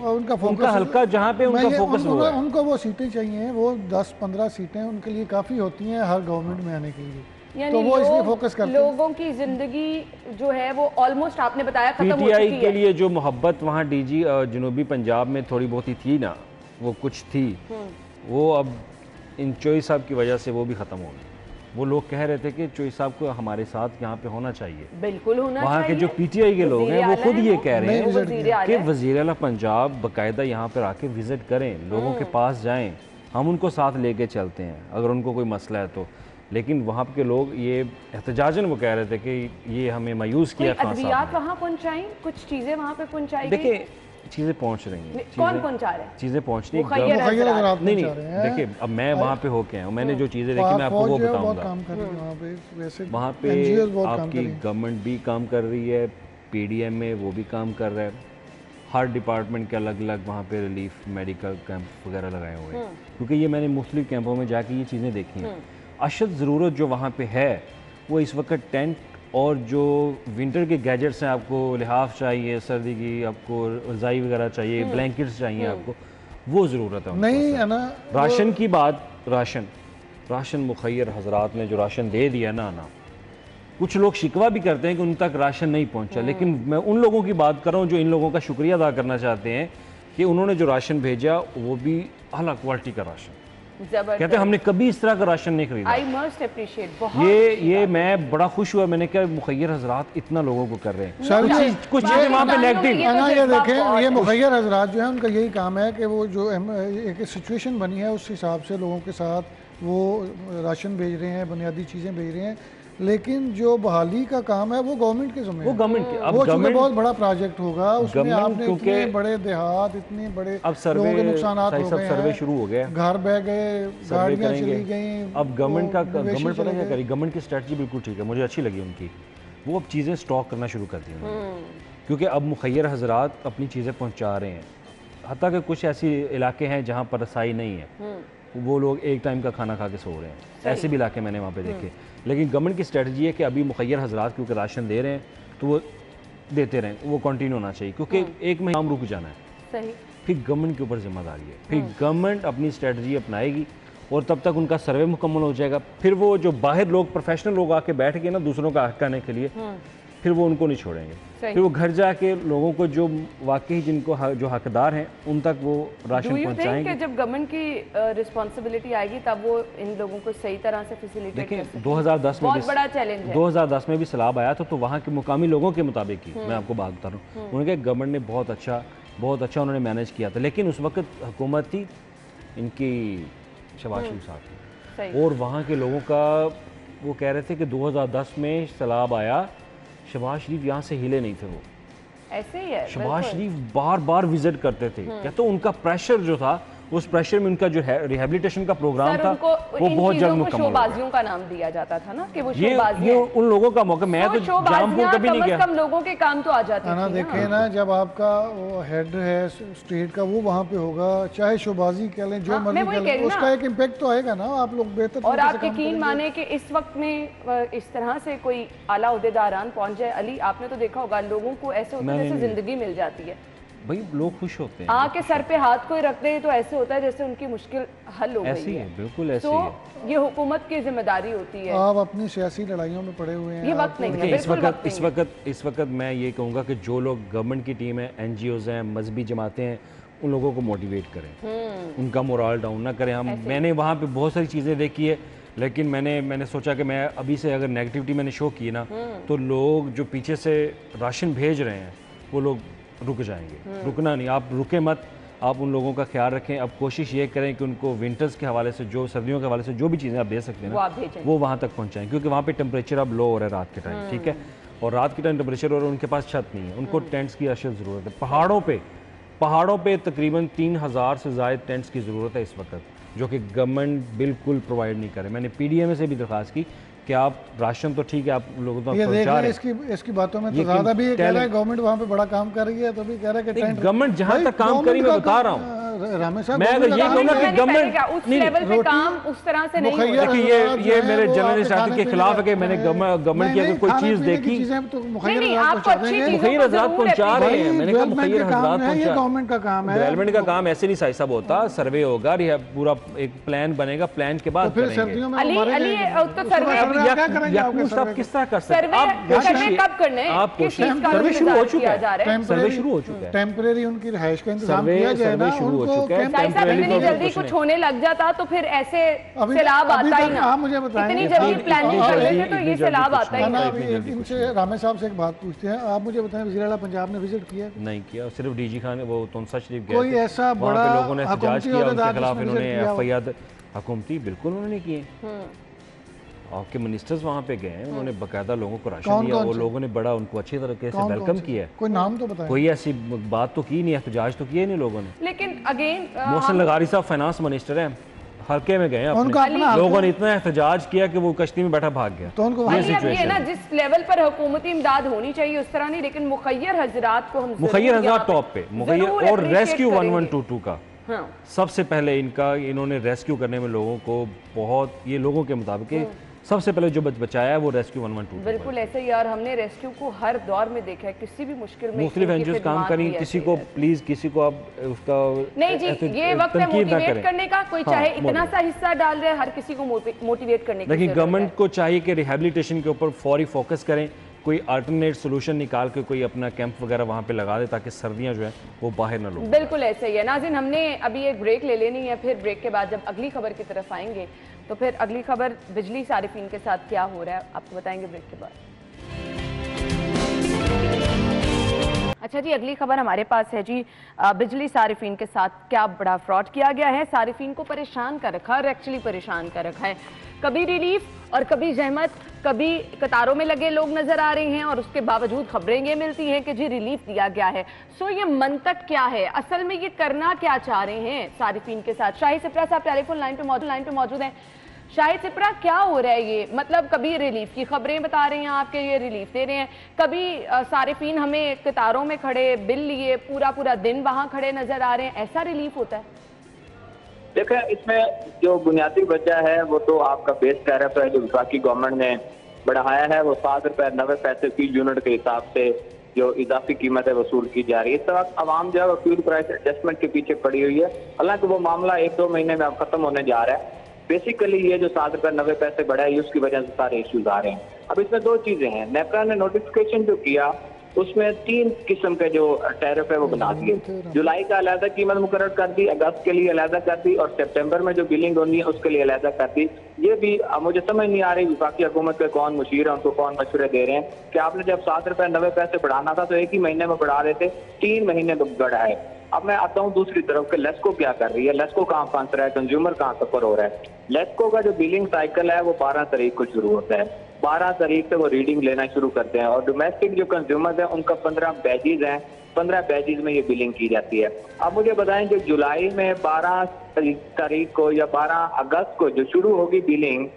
उनका हल्का जहाँ पे उनका फोकस हुआ है। उनको वो सीटें चाहिए, वो 10-15 सीटें उनके लिए काफी होती हैं हर गवर्नमेंट में आने के लिए, तो वो इसलिए फोकस करते हैं। लोगों की जिंदगी जो है वो ऑलमोस्ट आपने बताया खत्म हो चुकी है। PTI के लिए जो मोहब्बत वहाँ DG जनूबी पंजाब में थोड़ी बहुत ही थी ना, वो कुछ थी, वो अब इन चोई साहब की वजह से वो भी ख़त्म हो गई। वो लोग कह रहे थे कि चोई साहब को हमारे साथ यहाँ पे होना चाहिए, बिल्कुल होना चाहिए। वहाँ के जो PTI के लोग हैं वो खुद ये कह रहे हैं कि वज़ीर आला पंजाब बाकायदा यहाँ पर आके विज़िट करें, लोगों के पास जाएं, हम उनको साथ लेके चलते हैं अगर उनको कोई मसला है तो। लेकिन वहाँ के लोग ये एहतजाजन वो कह रहे थे कि ये हमें मायूस किया खान साहब ने। वहाँ पहुँचाई, कुछ चीज़ें वहाँ पे पहुँचाई। देखिए, चीज़ें पहुँच रही हैं। कौन पहुँचा रहे हैं? चीज़ें पहुँच रही हैं। नहीं, देखिए, अब मैं वहाँ पे होके आया हूँ, मैंने जो चीज़ें देखी मैं आपको वो बताऊँगा। वहाँ पे आपकी गवर्नमेंट भी काम कर रही है, PDM में वो भी काम कर रहा है, हर डिपार्टमेंट के अलग अलग वहाँ पे रिलीफ मेडिकल कैंप वगैरह लगाए हुए हैं, क्योंकि ये मैंने मुख्तलिफ कैंपों में जाके ये चीज़ें देखी हैं। अशद ज़रूरत जो वहाँ पे है वो इस वक्त टेंट और जो विंटर के गैजेट्स हैं, आपको लिहाफ चाहिए, सर्दी की आपको रज़ाई वगैरह चाहिए, ब्लैंकेट्स चाहिए आपको, वो ज़रूरत है। नहीं है ना, राशन की बात, राशन मुखैर हजरात ने जो राशन दे दिया ना, कुछ लोग शिकवा भी करते हैं कि उन तक राशन नहीं पहुंचा, लेकिन मैं उन लोगों की बात कर रहा हूँ जो इन लोगों का शुक्रिया अदा करना चाहते हैं कि उन्होंने जो राशन भेजा वो भी आला क्वालिटी का राशन। कहते हैं हमने कभी इस तरह का राशन नहीं खरीदा। I must appreciate, बहुत ये मैं बड़ा खुश हुआ, मैंने कहा मुखैर हजरात इतना लोगों को कर रहे हैं। कुछ चीजें वहाँ पे नेगेटिव, ये देखें, ये मुखैर हजरात जो है उनका यही काम है कि वो जो एक सिचुएशन बनी है उस हिसाब से लोगों के साथ वो राशन भेज रहे हैं, बुनियादी चीज़ें भेज रहे हैं। लेकिन जो बहाली का काम है वो गवर्नमेंट के ज़िम्मे है। वो गवर्नमेंट के, अब वो चूंकि गवर्नमेंट बहुत बड़ा प्रोजेक्ट होगा, उसमें गवर्नमेंट आपने क्योंकि इतने बड़े देहात, इतने बड़े अब सर्वे लोगों के नुकसान हो सब गए सर्वे हैं, शुरू हो गया, घर बह गए, सर्वे गाड़ियाँ करेंगे। चली गई। अब गवर्नमेंट मवेशी पता चले क्या गए। करी, गवर्नमेंट की स्ट्रेटजी बिल्कुल ठीक है, मुझे अच्छी लगी उनकी। वो अब चीज़ें स्टॉक करना शुरू कर दी उन्होंने, क्योंकि अब मुखैर हजरात अपनी चीज़ें पहुँचा रहे हैं। हत्ता कि कुछ ऐसे इलाके हैं जहाँ पर रसाई नहीं है, वो लोग एक टाइम का खाना खा के सो रहे हैं, ऐसे भी इलाके मैंने वहाँ पे देखे। लेकिन गवर्नमेंट की स्ट्रेटजी है कि अभी मुखैर हजरात क्योंकि राशन दे रहे हैं तो वो देते रहें, वो कंटिन्यू होना चाहिए, क्योंकि एक महीना रुक जाना है। सही। फिर गवर्नमेंट के ऊपर जिम्मेदारी है, फिर गवर्नमेंट अपनी स्ट्रेटजी अपनाएगी और तब तक उनका सर्वे मुकम्मल हो जाएगा। फिर वो जो बाहर लोग, प्रोफेशनल लोग आके बैठ गए ना दूसरों का हक करने के लिए, फिर वो उनको नहीं छोड़ेंगे। फिर वो घर जाके लोगों को जो वाकई जिनको जो हकदार हैं उन तक वो राशन पहुंचाएंगे। जब गवर्नमेंट की रिस्पॉन्सिबिलिटी आएगी तब वो इन लोगों को सही तरह से फैसिलिटेट कर सकते हैं। 2010 में बहुत बड़ा चैलेंज है। 2010 में भी सैलाब आया था तो वहाँ के मुकामी लोगों के मुताबिक ही मैं आपको बात बता रहा हूँ, उन्होंने कहा गवर्नमेंट ने बहुत अच्छा उन्होंने मैनेज किया था। लेकिन उस वक्त हुकूमत थी इनकी शहबाज शरीफ साहब की, और वहाँ के लोगों का वो कह रहे थे कि 2010 में सैलाब आया, शहबाज शरीफ यहाँ से हिले नहीं थे। वो ऐसे ही है, शहबाज शरीफ बार बार विजिट करते थे, कहते उनका प्रेशर जो था, उस प्रेशर में उनका जो है रिहेबिलिटेशन का प्रोग्राम था वो बहुत जल्द मुकम्मल हो गया। शोबाजियों का नाम दिया जाता था ना कि वो ये उन लोगों का मौका, मैं तो जामपुर कभी नहीं गया। कम लोगों के काम तो आ जाते ना देखे ना, जब आपका हेड है स्टेट का वो वहाँ पे होगा, चाहे शोबाजी कह लें जो मर्जी कह लें, उसका एक इम्पैक्ट तो आएगा ना, आप लोग बेहतर। और आप यकीन माने कि इस वक्त में इस तरह से कोई आला ओहदेदारान पहुंच जाए, अली आपने तो देखा होगा लोगों को ऐसे होता है जैसे जिंदगी मिल जाती है भाई, लोग खुश होते हैं आके सर पे हाथ कोई रखते हैं तो ऐसे होता है जैसे उनकी मुश्किल हल हो गई है। बिल्कुल ऐसी है। तो ये हुकूमत की जिम्मेदारी होती है। आप अपनी सियासी लड़ाइयों में पड़े हुए हैं, ये वक्त नहीं है। इस वक्त मैं ये कहूँगा कि जो लोग गवर्नमेंट की टीम है, NGOs हैं, मजहबी जमातें हैं, उन लोगों को मोटिवेट करें, उनका मोरल डाउन ना करें। मैंने वहाँ पे बहुत सारी चीज़ें देखी है, लेकिन मैंने सोचा कि मैं अभी से अगर नेगेटिविटी मैंने शो की ना, तो लोग जो पीछे से राशन भेज रहे हैं वो लोग रुक जाएंगे। रुकना नहीं, आप रुके मत, आप उन लोगों का ख्याल रखें। अब कोशिश ये करें कि उनको विंटर्स के हवाले से, जो सर्दियों के हवाले से जो भी चीज़ें आप दे सकते हैं ना, वो वहाँ तक पहुँचाएं, क्योंकि वहाँ पे टेम्परेचर अब लो हो रहा है रात के टाइम, ठीक है, और रात के टाइम टेम्परेचर और उनके पास छत नहीं है, उनको टेंट्स की अशद ज़रूरत है। पहाड़ों पे तकरीबन 3000 से ज़ायद टेंट्स की ज़रूरत है इस वक्त, जो कि गवर्नमेंट बिल्कुल प्रोवाइड नहीं करे। मैंने PDMA से भी दरख्वास्त की कि आप राशन तो ठीक है आप लोगों तक पहुंचा रहे हैं, इसकी बातों में तो ज़्यादा भी कह रहा है गवर्नमेंट वहाँ पे बड़ा काम कर रही है, तो भी कह रहा है कि गवर्नमेंट जहाँ तक काम करी मैं बता रहा हूँ। मैं अगर ये कहूँगा कि गवर्नमेंट उस लेवल पे काम उस तरह से नहीं हो रहा। देखिए ये मेरे जर्नलिस्ट आदि के खिलाफ है कि मैंने गवर्नमेंट की अगर कोई चीज़ देखी, मुखैर हजरात पहुँचा रहे हैं। मैंने कहा मुखैर हजरात पहुँचा, गवर्नमेंट का काम है, डेवलपमेंट का काम ऐसे नहीं साहब साहब होता। सर्वे होगा, पूरा एक प्लान बनेगा, प्लान के बाद सब किस तरह कर सकते हैं आप? कोशिश सर्वे शुरू हो चुका है, सर्वे शुरू हो चुका है, टेम्परेरी उनकी रिहाइश का इंतजाम किया जाए ना, शुरू हो चुका है। इतनी जल्दी कुछ होने लग जाता तो फिर ऐसे सैलाब आता ही ना। आप मुझे बताएं, इतनी जल्दी प्लानिंग कर लेते तो ये सैलाब आता ही ना। इनसे रामे साहब से एक बात पूछते हैं, आप मुझे बताएं वज़ीर आला पंजाब ने विजिट किया? नहीं किया, सिर्फ DG खान वो तुनसा शरीफ गए, कोई ऐसा बड़ा लोगों ने एहतजाज किया, उनके खिलाफ इन्होंने FIR हुकूमती बिल्कुल उन्होंने किए। आपके मिनिस्टर्स वहाँ पे गए हैं, उन्होंने बाकायदा लोगों को राशन दिया और लोगों ने बड़ा उनको अच्छी तरीके से वेलकम किया है। कोई नाम तो बताएं। कोई ऐसी बात तो की नहीं, एहतजाज तो किए नहीं लोगों ने। लेकिन अगेन मोहसिन लगारी साहब फाइनेंस मिनिस्टर हैं, हल्के में गए अपने, लोगों ने इतना एहतजाज किया कि वो कश्ती में बैठा भाग गया। तो उनको ये ना जिस लेवल पर हुकूमती इमदाद होनी चाहिए उस तरह नहीं, लेकिन मुखैर हजरात को हम मुखैर हजरात टॉप पे, मुखैर और रेस्क्यू 1122 का सबसे पहले इन्होंने रेस्क्यू करने में लोगों को बहुत, ये लोगों के मुताबिक सबसे पहले जो बचाया है वो रेस्क्यू 112। बिल्कुल ऐसे ही, और हमने रेस्क्यू को हर दौर में देखा है, किसी भी मुश्किल में मुख्तलिफ NGOs काम करें। किसी को प्लीज, किसी को आप उसका नहीं जी, ये वक्त है मोटिवेट करने का, कोई चाहे इतना सा हिस्सा डाल रहे, हर किसी को मोटिवेट करने की। लेकिन गवर्नमेंट को चाहिए कि रिहेबिलिटेशन के ऊपर फौरी फोकस करें, कोई अल्टरनेट सोल्यूशन निकाल के कोई अपना कैंप वगैरह वहाँ पे लगा दे ताकि सर्दियाँ जो है वो बाहर ना लो। बिल्कुल ऐसे ही है। नाज़रीन, हमने अभी एक ब्रेक ले लेनी है, फिर ब्रेक के बाद जब अगली खबर की तरफ आएंगे तो फिर अगली खबर बिजली सारिफीन के साथ क्या हो रहा है आपको बताएंगे ब्रेक के बाद। अच्छा जी, अगली खबर हमारे पास है जी। बिजली सारिफीन के साथ क्या बड़ा फ्रॉड किया गया है। सारिफीन को परेशान कर रखा है और एक्चुअली परेशान कर रखा है। कभी रिलीफ और कभी जहमत, कभी कतारों में लगे लोग नजर आ रहे हैं और उसके बावजूद खबरें ये मिलती हैं कि जी रिलीफ दिया गया है। सो ये मंतक क्या है, असल में ये करना क्या चाह रहे हैं सारिफीन के साथ। शाहिद सिप्रा साहब टेलीफोन लाइन पे मौजूद हैं। शाहिद सिप्रा, क्या हो रहा है ये? मतलब कभी रिलीफ की खबरें बता रहे हैं आपके, ये रिलीफ दे रहे हैं, कभी सारिफीन हमें कतारों में खड़े बिल लिए पूरा दिन वहां खड़े नजर आ रहे हैं, ऐसा रिलीफ होता है? देखिए, इसमें जो बुनियादी वजह है वो तो आपका बेस टैरिफ है जो वफाकी गवर्नमेंट ने बढ़ाया है। वो 7 रुपए 90 पैसे फी यूनिट के हिसाब से जो इजाफी कीमत है वसूल की जा रही है। इस तरह आवाम जो है वो फ्यूल प्राइस एडजस्टमेंट के पीछे पड़ी हुई है। हालांकि वो मामला 1-2 महीने में अब खत्म होने जा रहा है। बेसिकली ये जो 7 रुपए 90 पैसे बढ़ा है उसकी वजह से सारे इश्यूज आ रहे हैं। अब इसमें 2 चीजें हैं। नेपरा ने नोटिफिकेशन जो किया उसमें 3 किस्म के जो टैरिफ है वो बना दिए। जुलाई का अलहदा कीमत मुकर्रर कर दी, अगस्त के लिए अलहदा कर दी और सितंबर में जो बिलिंग होनी है उसके लिए अलहदा कर दी। ये भी मुझे समझ नहीं आ रही वफाकी हुकूमत के कौन मुशीर है, उनको कौन मशवरे दे रहे हैं कि आपने जब 7 रुपए 90 पैसे बढ़ाना था तो एक ही महीने में बढ़ा रहे थे, 3 महीने में बढ़ा है। अब मैं आता हूँ दूसरी तरफ के लेस्को क्या कर रही है, लेस्को कहाँ फंस रहा है, कंज्यूमर कहाँ सफर हो रहा है। लेस्को का जो बिलिंग साइकिल है वो 12 तारीख को शुरू होता है। 12 तारीख से वो रीडिंग लेना शुरू करते हैं और डोमेस्टिक जो कंज्यूमर है उनका 15 बैजेज हैं, 15 बैजेज में ये बिलिंग की जाती है। अब मुझे बताएं जो जुलाई में 12 तारीख को या 12 अगस्त को जो शुरू होगी बिलिंग,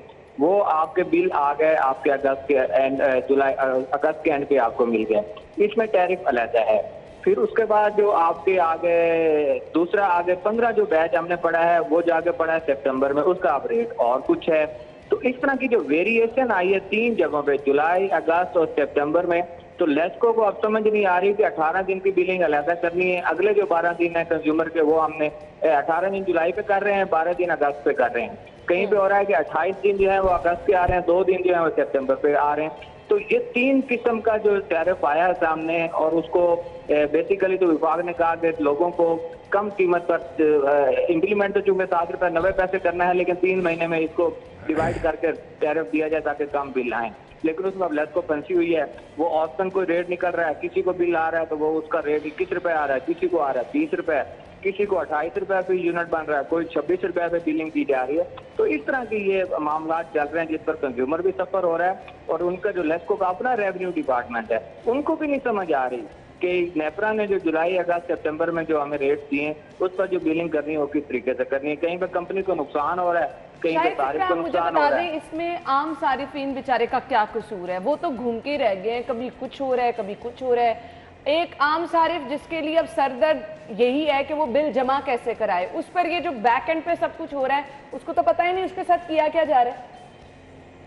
वो आपके बिल आ गए आपके अगस्त के एंड, अगस्त के एंड पे आपको मिल गए। इसमें टैरिफ अलग है। फिर उसके बाद जो आपके आगे दूसरा आगे 15 जो बैच हमने पढ़ा है वो जाके पढ़ा है सितंबर में, उसका अब रेट और कुछ है। तो इस तरह की जो वेरिएशन आई है 3 जगहों पे, जुलाई, अगस्त और सितंबर में, तो लेस्को को अब समझ नहीं आ रही कि 18 दिन की बिलिंग अलहदा करनी है। अगले जो 12 दिन है कंज्यूमर के वो हमने 18 दिन जुलाई पे कर रहे हैं, 12 दिन अगस्त पे कर रहे हैं। कहीं पे हो रहा है कि 28 दिन जो है वो अगस्त के आ रहे हैं, 2 दिन जो है वो सितंबर पे आ रहे हैं। तो ये 3 किस्म का जो टैरिफ आया है सामने और उसको बेसिकली तो विभाग ने कहा कि लोगों को कम कीमत पर इम्प्लीमेंट तो चूंकि 7 रुपए 90 पैसे करना है, लेकिन 3 महीने में इसको डिवाइड करके टैरिफ दिया जाए ताकि कम बिल आए। लेकिन उसमें अब लेस्को फंसी हुई है। वो औसतन कोई रेट निकल रहा है, किसी को बिल आ रहा है तो वो उसका रेट 21 रुपए आ रहा है, किसी को आ रहा है 30 रुपए, किसी को 28 रुपए पे यूनिट बन रहा है, कोई 26 रुपए पे बिलिंग की जा रही है। तो इस तरह की ये मामला चल रहे हैं जिस पर कंज्यूमर भी सफर हो रहा है और उनका जो लेस्को का अपना रेवेन्यू डिपार्टमेंट है उनको भी नहीं समझ आ रही कि नेपरा ने जो जुलाई, अगस्त, सितंबर में जो हमें रेट दिए उस पर जो बिलिंग करनी है वो किस तरीके से करनी है। कहीं पे कंपनी को नुकसान हो रहा है, कहीं पे तारीफ को नुकसान हो रहा है। इसमें आम सारिफीन बेचारे का क्या कसूर है? वो तो घूम के रह गए हैं, कभी कुछ हो रहा है कभी कुछ हो रहा है। एक आम सारिफ जिसके लिए अब सरदर्द यही है कि वो बिल जमा कैसे कराए, उस पर ये जो बैक एंड पे सब कुछ हो रहा है उसको तो पता ही नहीं उसके साथ किया क्या जा रहा है।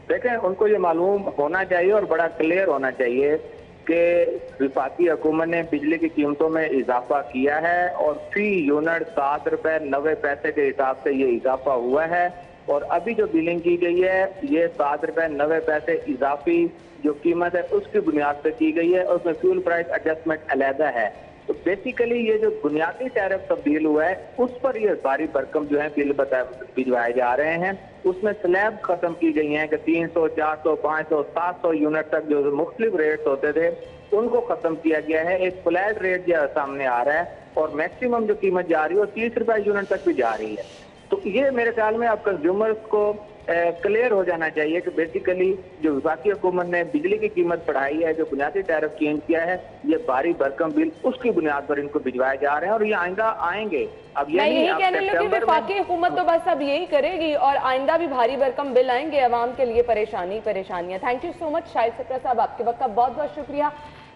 देखें, उनको ये मालूम होना चाहिए और बड़ा क्लियर होना चाहिए कि वफाकी हुकूमत ने बिजली की कीमतों में इजाफा किया है और फी यूनिट 7 रुपए 90 पैसे के हिसाब से ये इजाफा हुआ है। और अभी जो बिलिंग की गई है ये 7 रुपए 90 पैसे इजाफी जो कीमत है उसकी बुनियाद पर की गई है और उसमें फ्यूल प्राइस एडजस्टमेंट अलहदा है। तो बेसिकली ये जो बुनियादी टैरिफ तब्दील हुआ है उस पर ये भारी भरकम जो है बिल भिजवाए जा रहे हैं। उसमें स्लैब खत्म की गई हैं कि 300, 400, 500, 700 यूनिट तक जो मुख्तलिफ रेट्स होते थे उनको खत्म किया गया है। एक फ्लैट रेट जो सामने आ रहा है और मैक्सिमम जो कीमत जा रही है वो 30 रुपए यूनिट तक भी जा रही है। तो ये मेरे ख्याल में अब कंज्यूमर्स को क्लियर हो जाना चाहिए कि बेसिकली जो वफाकी हुकूमत ने बिजली की कीमत बढ़ाई है, जो बुनियादी टैरिफ चेंज किया है, ये भारी भरकम बिल उसकी बुनियाद पर इनको भिजवाए जा रहे हैं और ये आइंदा आएंगे। अब ये यही कहने लगी वफाकी हुकूमत तो बस अब यही करेगी और आइंदा भी भारी भरकम बिल आएंगे अवाम के लिए, परेशानियां। Thank you so much Shahid Shipra साहब, आपके वक्त का बहुत बहुत शुक्रिया।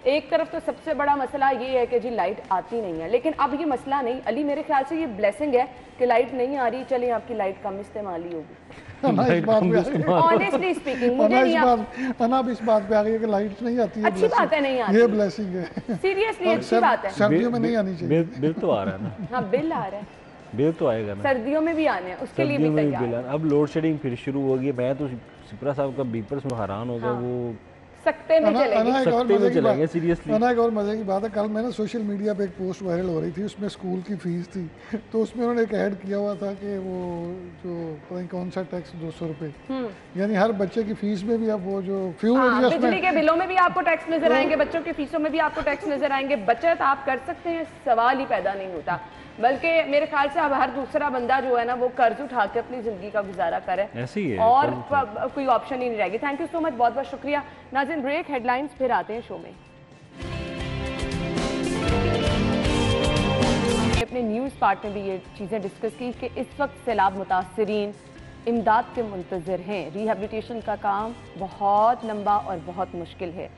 एक तरफ तो सबसे बड़ा मसला ये है कि जी लाइट आती नहीं है, लेकिन अब ये मसला नहीं अली, मेरे ख्याल से ये ब्लेसिंग है कि लाइट नहीं आ रही, चले आपकी लाइट कम इस्तेमाल ही होगी। ऑनेस्टली स्पीकिंग मुझे नहीं इस बात पे आ गई है कि लाइट नहीं आती है, अच्छी बात है नहीं आती, ये ब्लेसिंग है, सीरियसली अच्छी बात है। सर्दियों में नहीं आनी चाहिए। बिल तो आ रहा है ना। हाँ बिल आ रहा है, बिल तो आएगा ना, सर्दियों में भी आने हैं, उसके लिए भी तैयार। अब लोड शेडिंग फिर शुरू होगी। मैं तो सिप्रा साहब का बीपर से हैरान हो गया। वो सकते में चलेगी। सकते में चलेंगे सीरियसली। एक और मजे की बात है, कल मैंने सोशल मीडिया पे एक पोस्ट वायरल हो रही थी, उसमें स्कूल की फीस थी, तो उसमें उन्होंने एक ऐड किया हुआ था कि वो जो पता नहीं कौन सा टैक्स 200 रुपये, यानी हर बच्चे की फीस में भी अब वो जो फ्यूल बिजली के बिलों में भी आपको टैक्स नजर आएंगे, बच्चों की फीसों में भी आपको टैक्स नजर आएंगे। बचत आप कर सकते हैं, सवाल ही पैदा नहीं होता, बल्कि मेरे ख्याल से अब हर दूसरा बंदा जो है ना वो कर्ज उठा के अपनी जिंदगी का गुजारा करे, ऐसे ही है, और कोई ऑप्शन ही नहीं रहेगी। थैंक यू सो मच, बहुत बहुत शुक्रिया। नाज़रीन ब्रेक, हेडलाइंस फिर आते हैं शो में। अपने न्यूज़ पार्ट में भी ये चीज़ें डिस्कस की कि इस वक्त सैलाब मुतासरीन इमदाद के मुंतज़िर हैं। रिहैबिलिटेशन का काम बहुत लंबा और बहुत मुश्किल है।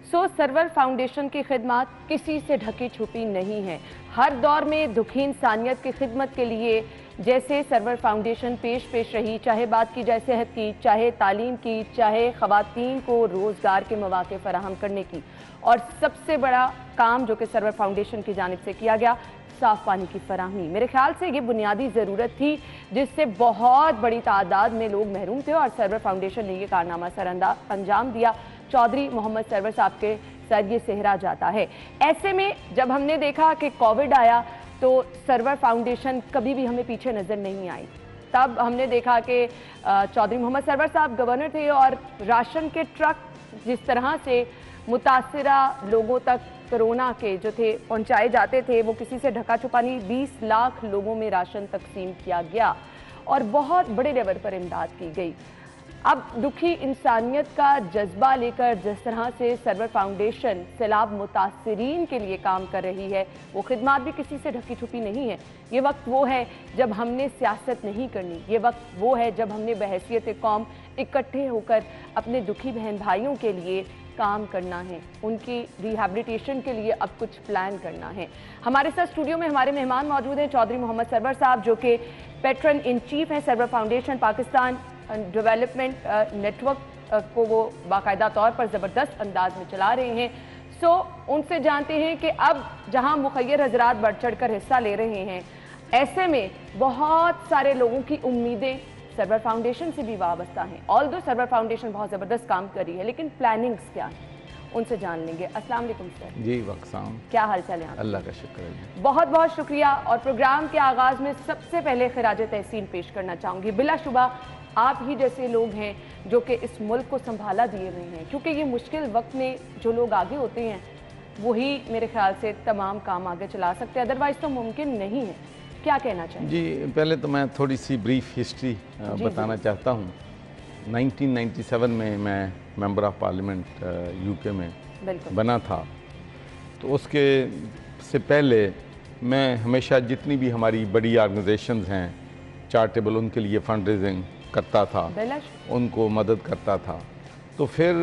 सरवर फाउंडेशन की खिदमत किसी से ढकी छुपी नहीं है। हर दौर में दुखी इंसानियत की खिदमत के लिए जैसे सरवर फाउंडेशन पेश रही, चाहे बात की जाए सेहत की, चाहे तालीम की, चाहे ख़वातीन को रोज़गार के मौके फराहम करने की, और सबसे बड़ा काम जो कि सरवर फाउंडेशन की जानिब से किया गया, साफ पानी की फराहमी। मेरे ख्याल से ये बुनियादी ज़रूरत थी जिससे बहुत बड़ी तादाद में लोग महरूम थे और सरवर फाउंडेशन ने ये कारनामा अंजाम दिया। चौधरी मोहम्मद सरवर साहब के सर ये सेहरा जाता है। ऐसे में जब हमने देखा कि कोविड आया तो सरवर फाउंडेशन कभी भी हमें पीछे नज़र नहीं आई। तब हमने देखा कि चौधरी मोहम्मद सरवर साहब गवर्नर थे और राशन के ट्रक जिस तरह से मुतासिरा लोगों तक कोरोना के जो थे पहुंचाए जाते थे, वो किसी से ढका छुपा नहीं। 20 लाख लोगों में राशन तकसीम किया गया और बहुत बड़े लेवल पर इमदाद की गई। अब दुखी इंसानियत का जज्बा लेकर जिस तरह से सरवर फाउंडेशन सैलाब मुतासरीन के लिए काम कर रही है, वो खिदमत भी किसी से ढकी छुपी नहीं है। ये वक्त वो है जब हमने सियासत नहीं करनी, ये वक्त वो है जब हमने बहैसियत कौम इकट्ठे होकर अपने दुखी बहन भाइयों के लिए काम करना है, उनकी रिहैबिलिटेशन के लिए अब कुछ प्लान करना है। हमारे साथ स्टूडियो में हमारे मेहमान मौजूद हैं, चौधरी मोहम्मद सरवर साहब जो कि पैट्रन इन चीफ हैं Sarwar foundation. Pakistan development network को वो बाकायदा तौर पर ज़बरदस्त अंदाज में चला रहे हैं। उनसे जानते हैं कि अब जहां मुखय्यर हजरात बढ़ चढ़ कर हिस्सा ले रहे हैं, ऐसे में बहुत सारे लोगों की उम्मीदें सरवर फाउंडेशन से भी वाबस्ता हैं। ऑल्दो सरवर फाउंडेशन बहुत ज़बरदस्त काम कर रही है, लेकिन प्लानिंग्स क्या हैं उनसे जान लेंगे। अस्सलाम वालेकुम सर। जी वक्साम, क्या हाल चाल है? अल्लाह का शुक्र है। बहुत बहुत शुक्रिया। और प्रोग्राम के आगाज़ में सबसे पहले खिराज तहसीन पेश करना चाहूँगी। बिलाशुबा आप ही जैसे लोग हैं जो कि इस मुल्क को संभाला दिए हुए हैं, क्योंकि ये मुश्किल वक्त में जो लोग आगे होते हैं वही मेरे ख्याल से तमाम काम आगे चला सकते हैं, अदरवाइज तो मुमकिन नहीं है। क्या कहना चाहिए? जी पहले तो मैं थोड़ी सी ब्रीफ हिस्ट्री बताना चाहता हूँ। 1997 में मैं मेंबर ऑफ पार्लियामेंट यूके में बना था, तो उसके से पहले मैं हमेशा जितनी भी हमारी बड़ी ऑर्गेनाइजेशंस हैं चैरिटेबल, उनके लिए फंड रेजिंग करता था, उनको मदद करता था। तो फिर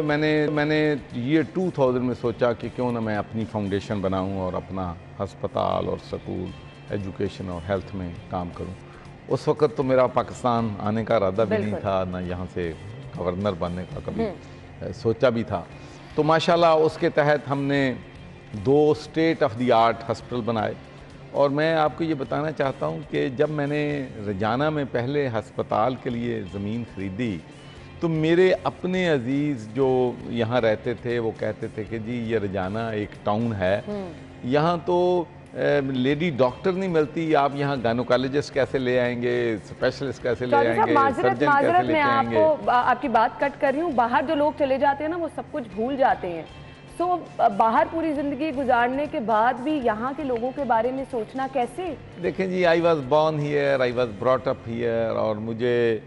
मैंने ये 2000 में सोचा कि क्यों ना मैं अपनी फाउंडेशन बनाऊं और अपना अस्पताल और स्कूल, एजुकेशन और हेल्थ में काम करूं। उस वक़्त तो मेरा पाकिस्तान आने का इरादा भी नहीं था, ना यहाँ से गवर्नर बनने का कभी सोचा भी था। तो माशाल्लाह उसके तहत हमने 2 state of the art hospital बनाए। और मैं आपको ये बताना चाहता हूँ कि जब मैंने रजाना में पहले अस्पताल के लिए ज़मीन ख़रीदी तो मेरे अपने अजीज़ जो यहाँ रहते थे वो कहते थे कि जी ये रजाना एक टाउन है, यहाँ तो लेडी डॉक्टर नहीं मिलती, आप यहाँ गायनोकोलॉजिस्ट कैसे ले आएंगे, स्पेशलिस्ट कैसे ले आएंगे, सर्जन कैसे लेके आएंगे। आपकी बात कट कर रही हूँ, बाहर जो लोग चले जाते हैं ना वो सब कुछ भूल जाते हैं। बाहर पूरी ज़िंदगी गुजारने के बाद भी यहाँ के लोगों के बारे में सोचना कैसे? देखें जी, I was born here, I was brought up here, और मुझे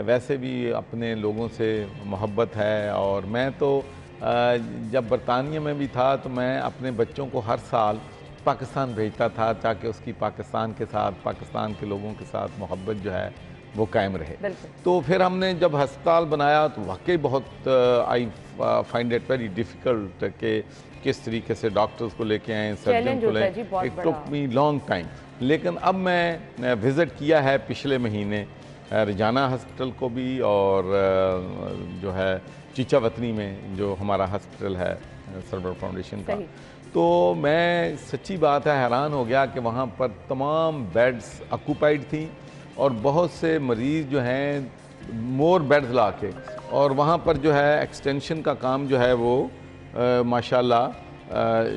वैसे भी अपने लोगों से मोहब्बत है। और मैं तो जब बरतानिया में भी था तो मैं अपने बच्चों को हर साल पाकिस्तान भेजता था ताकि उसकी पाकिस्तान के साथ, पाकिस्तान के लोगों के साथ मोहब्बत जो है वो कायम रहे। तो फिर हमने जब अस्पताल बनाया तो वाकई बहुत I find it very difficult कि किस तरीके से डॉक्टर्स को लेके आए, सर्जन को लेके, it took me long time. लेकिन अब मैं विज़िट किया है पिछले महीने रजाना हॉस्पिटल को भी, और जो है चीचा वतनी में जो हमारा हॉस्पिटल है सरवर फाउंडेशन का, तो मैं सच्ची बात है हैरान हो गया कि वहाँ पर तमाम बेड्स ऑक्यूपाइड थी और बहुत से मरीज़ जो हैं मोर बेड्स ला के, और वहाँ पर जो है एक्सटेंशन का काम जो है वो माशाल्लाह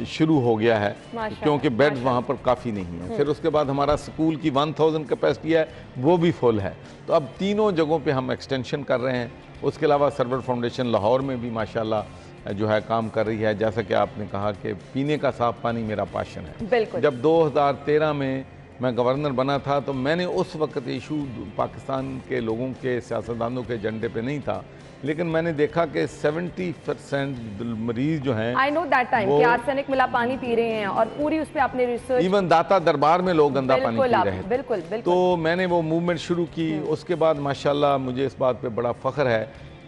शुरू हो गया है, क्योंकि बेड्स वहाँ पर काफ़ी नहीं है। फिर उसके बाद हमारा स्कूल की 1000 कैपेसिटी है, वो भी फुल है। तो अब तीनों जगहों पे हम एक्सटेंशन कर रहे हैं। उसके अलावा सरवर फाउंडेशन लाहौर में भी माशाल्लाह जो है काम कर रही है। जैसा कि आपने कहा कि पीने का साफ़ पानी मेरा पैशन है। जब 2013 में मैं गवर्नर बना था तो मैंने उस वक्त इशू पाकिस्तान के लोगों के सियासतदानों के एजेंडे पे नहीं था, लेकिन मैंने देखा कि 70% मरीज जो हैं, आई नो दैट टाइम कि आर्सेनिक मिला पानी पी रहे हैं, और पूरी उस पे आपने रिसर्च, इवन दाता दरबार में लोग गंदा पानी पी रहे हैं। बिल्कुल। तो मैंने वो मूवमेंट शुरू की। उसके बाद माशाल्लाह मुझे इस बात पे बड़ा फ़ख्र है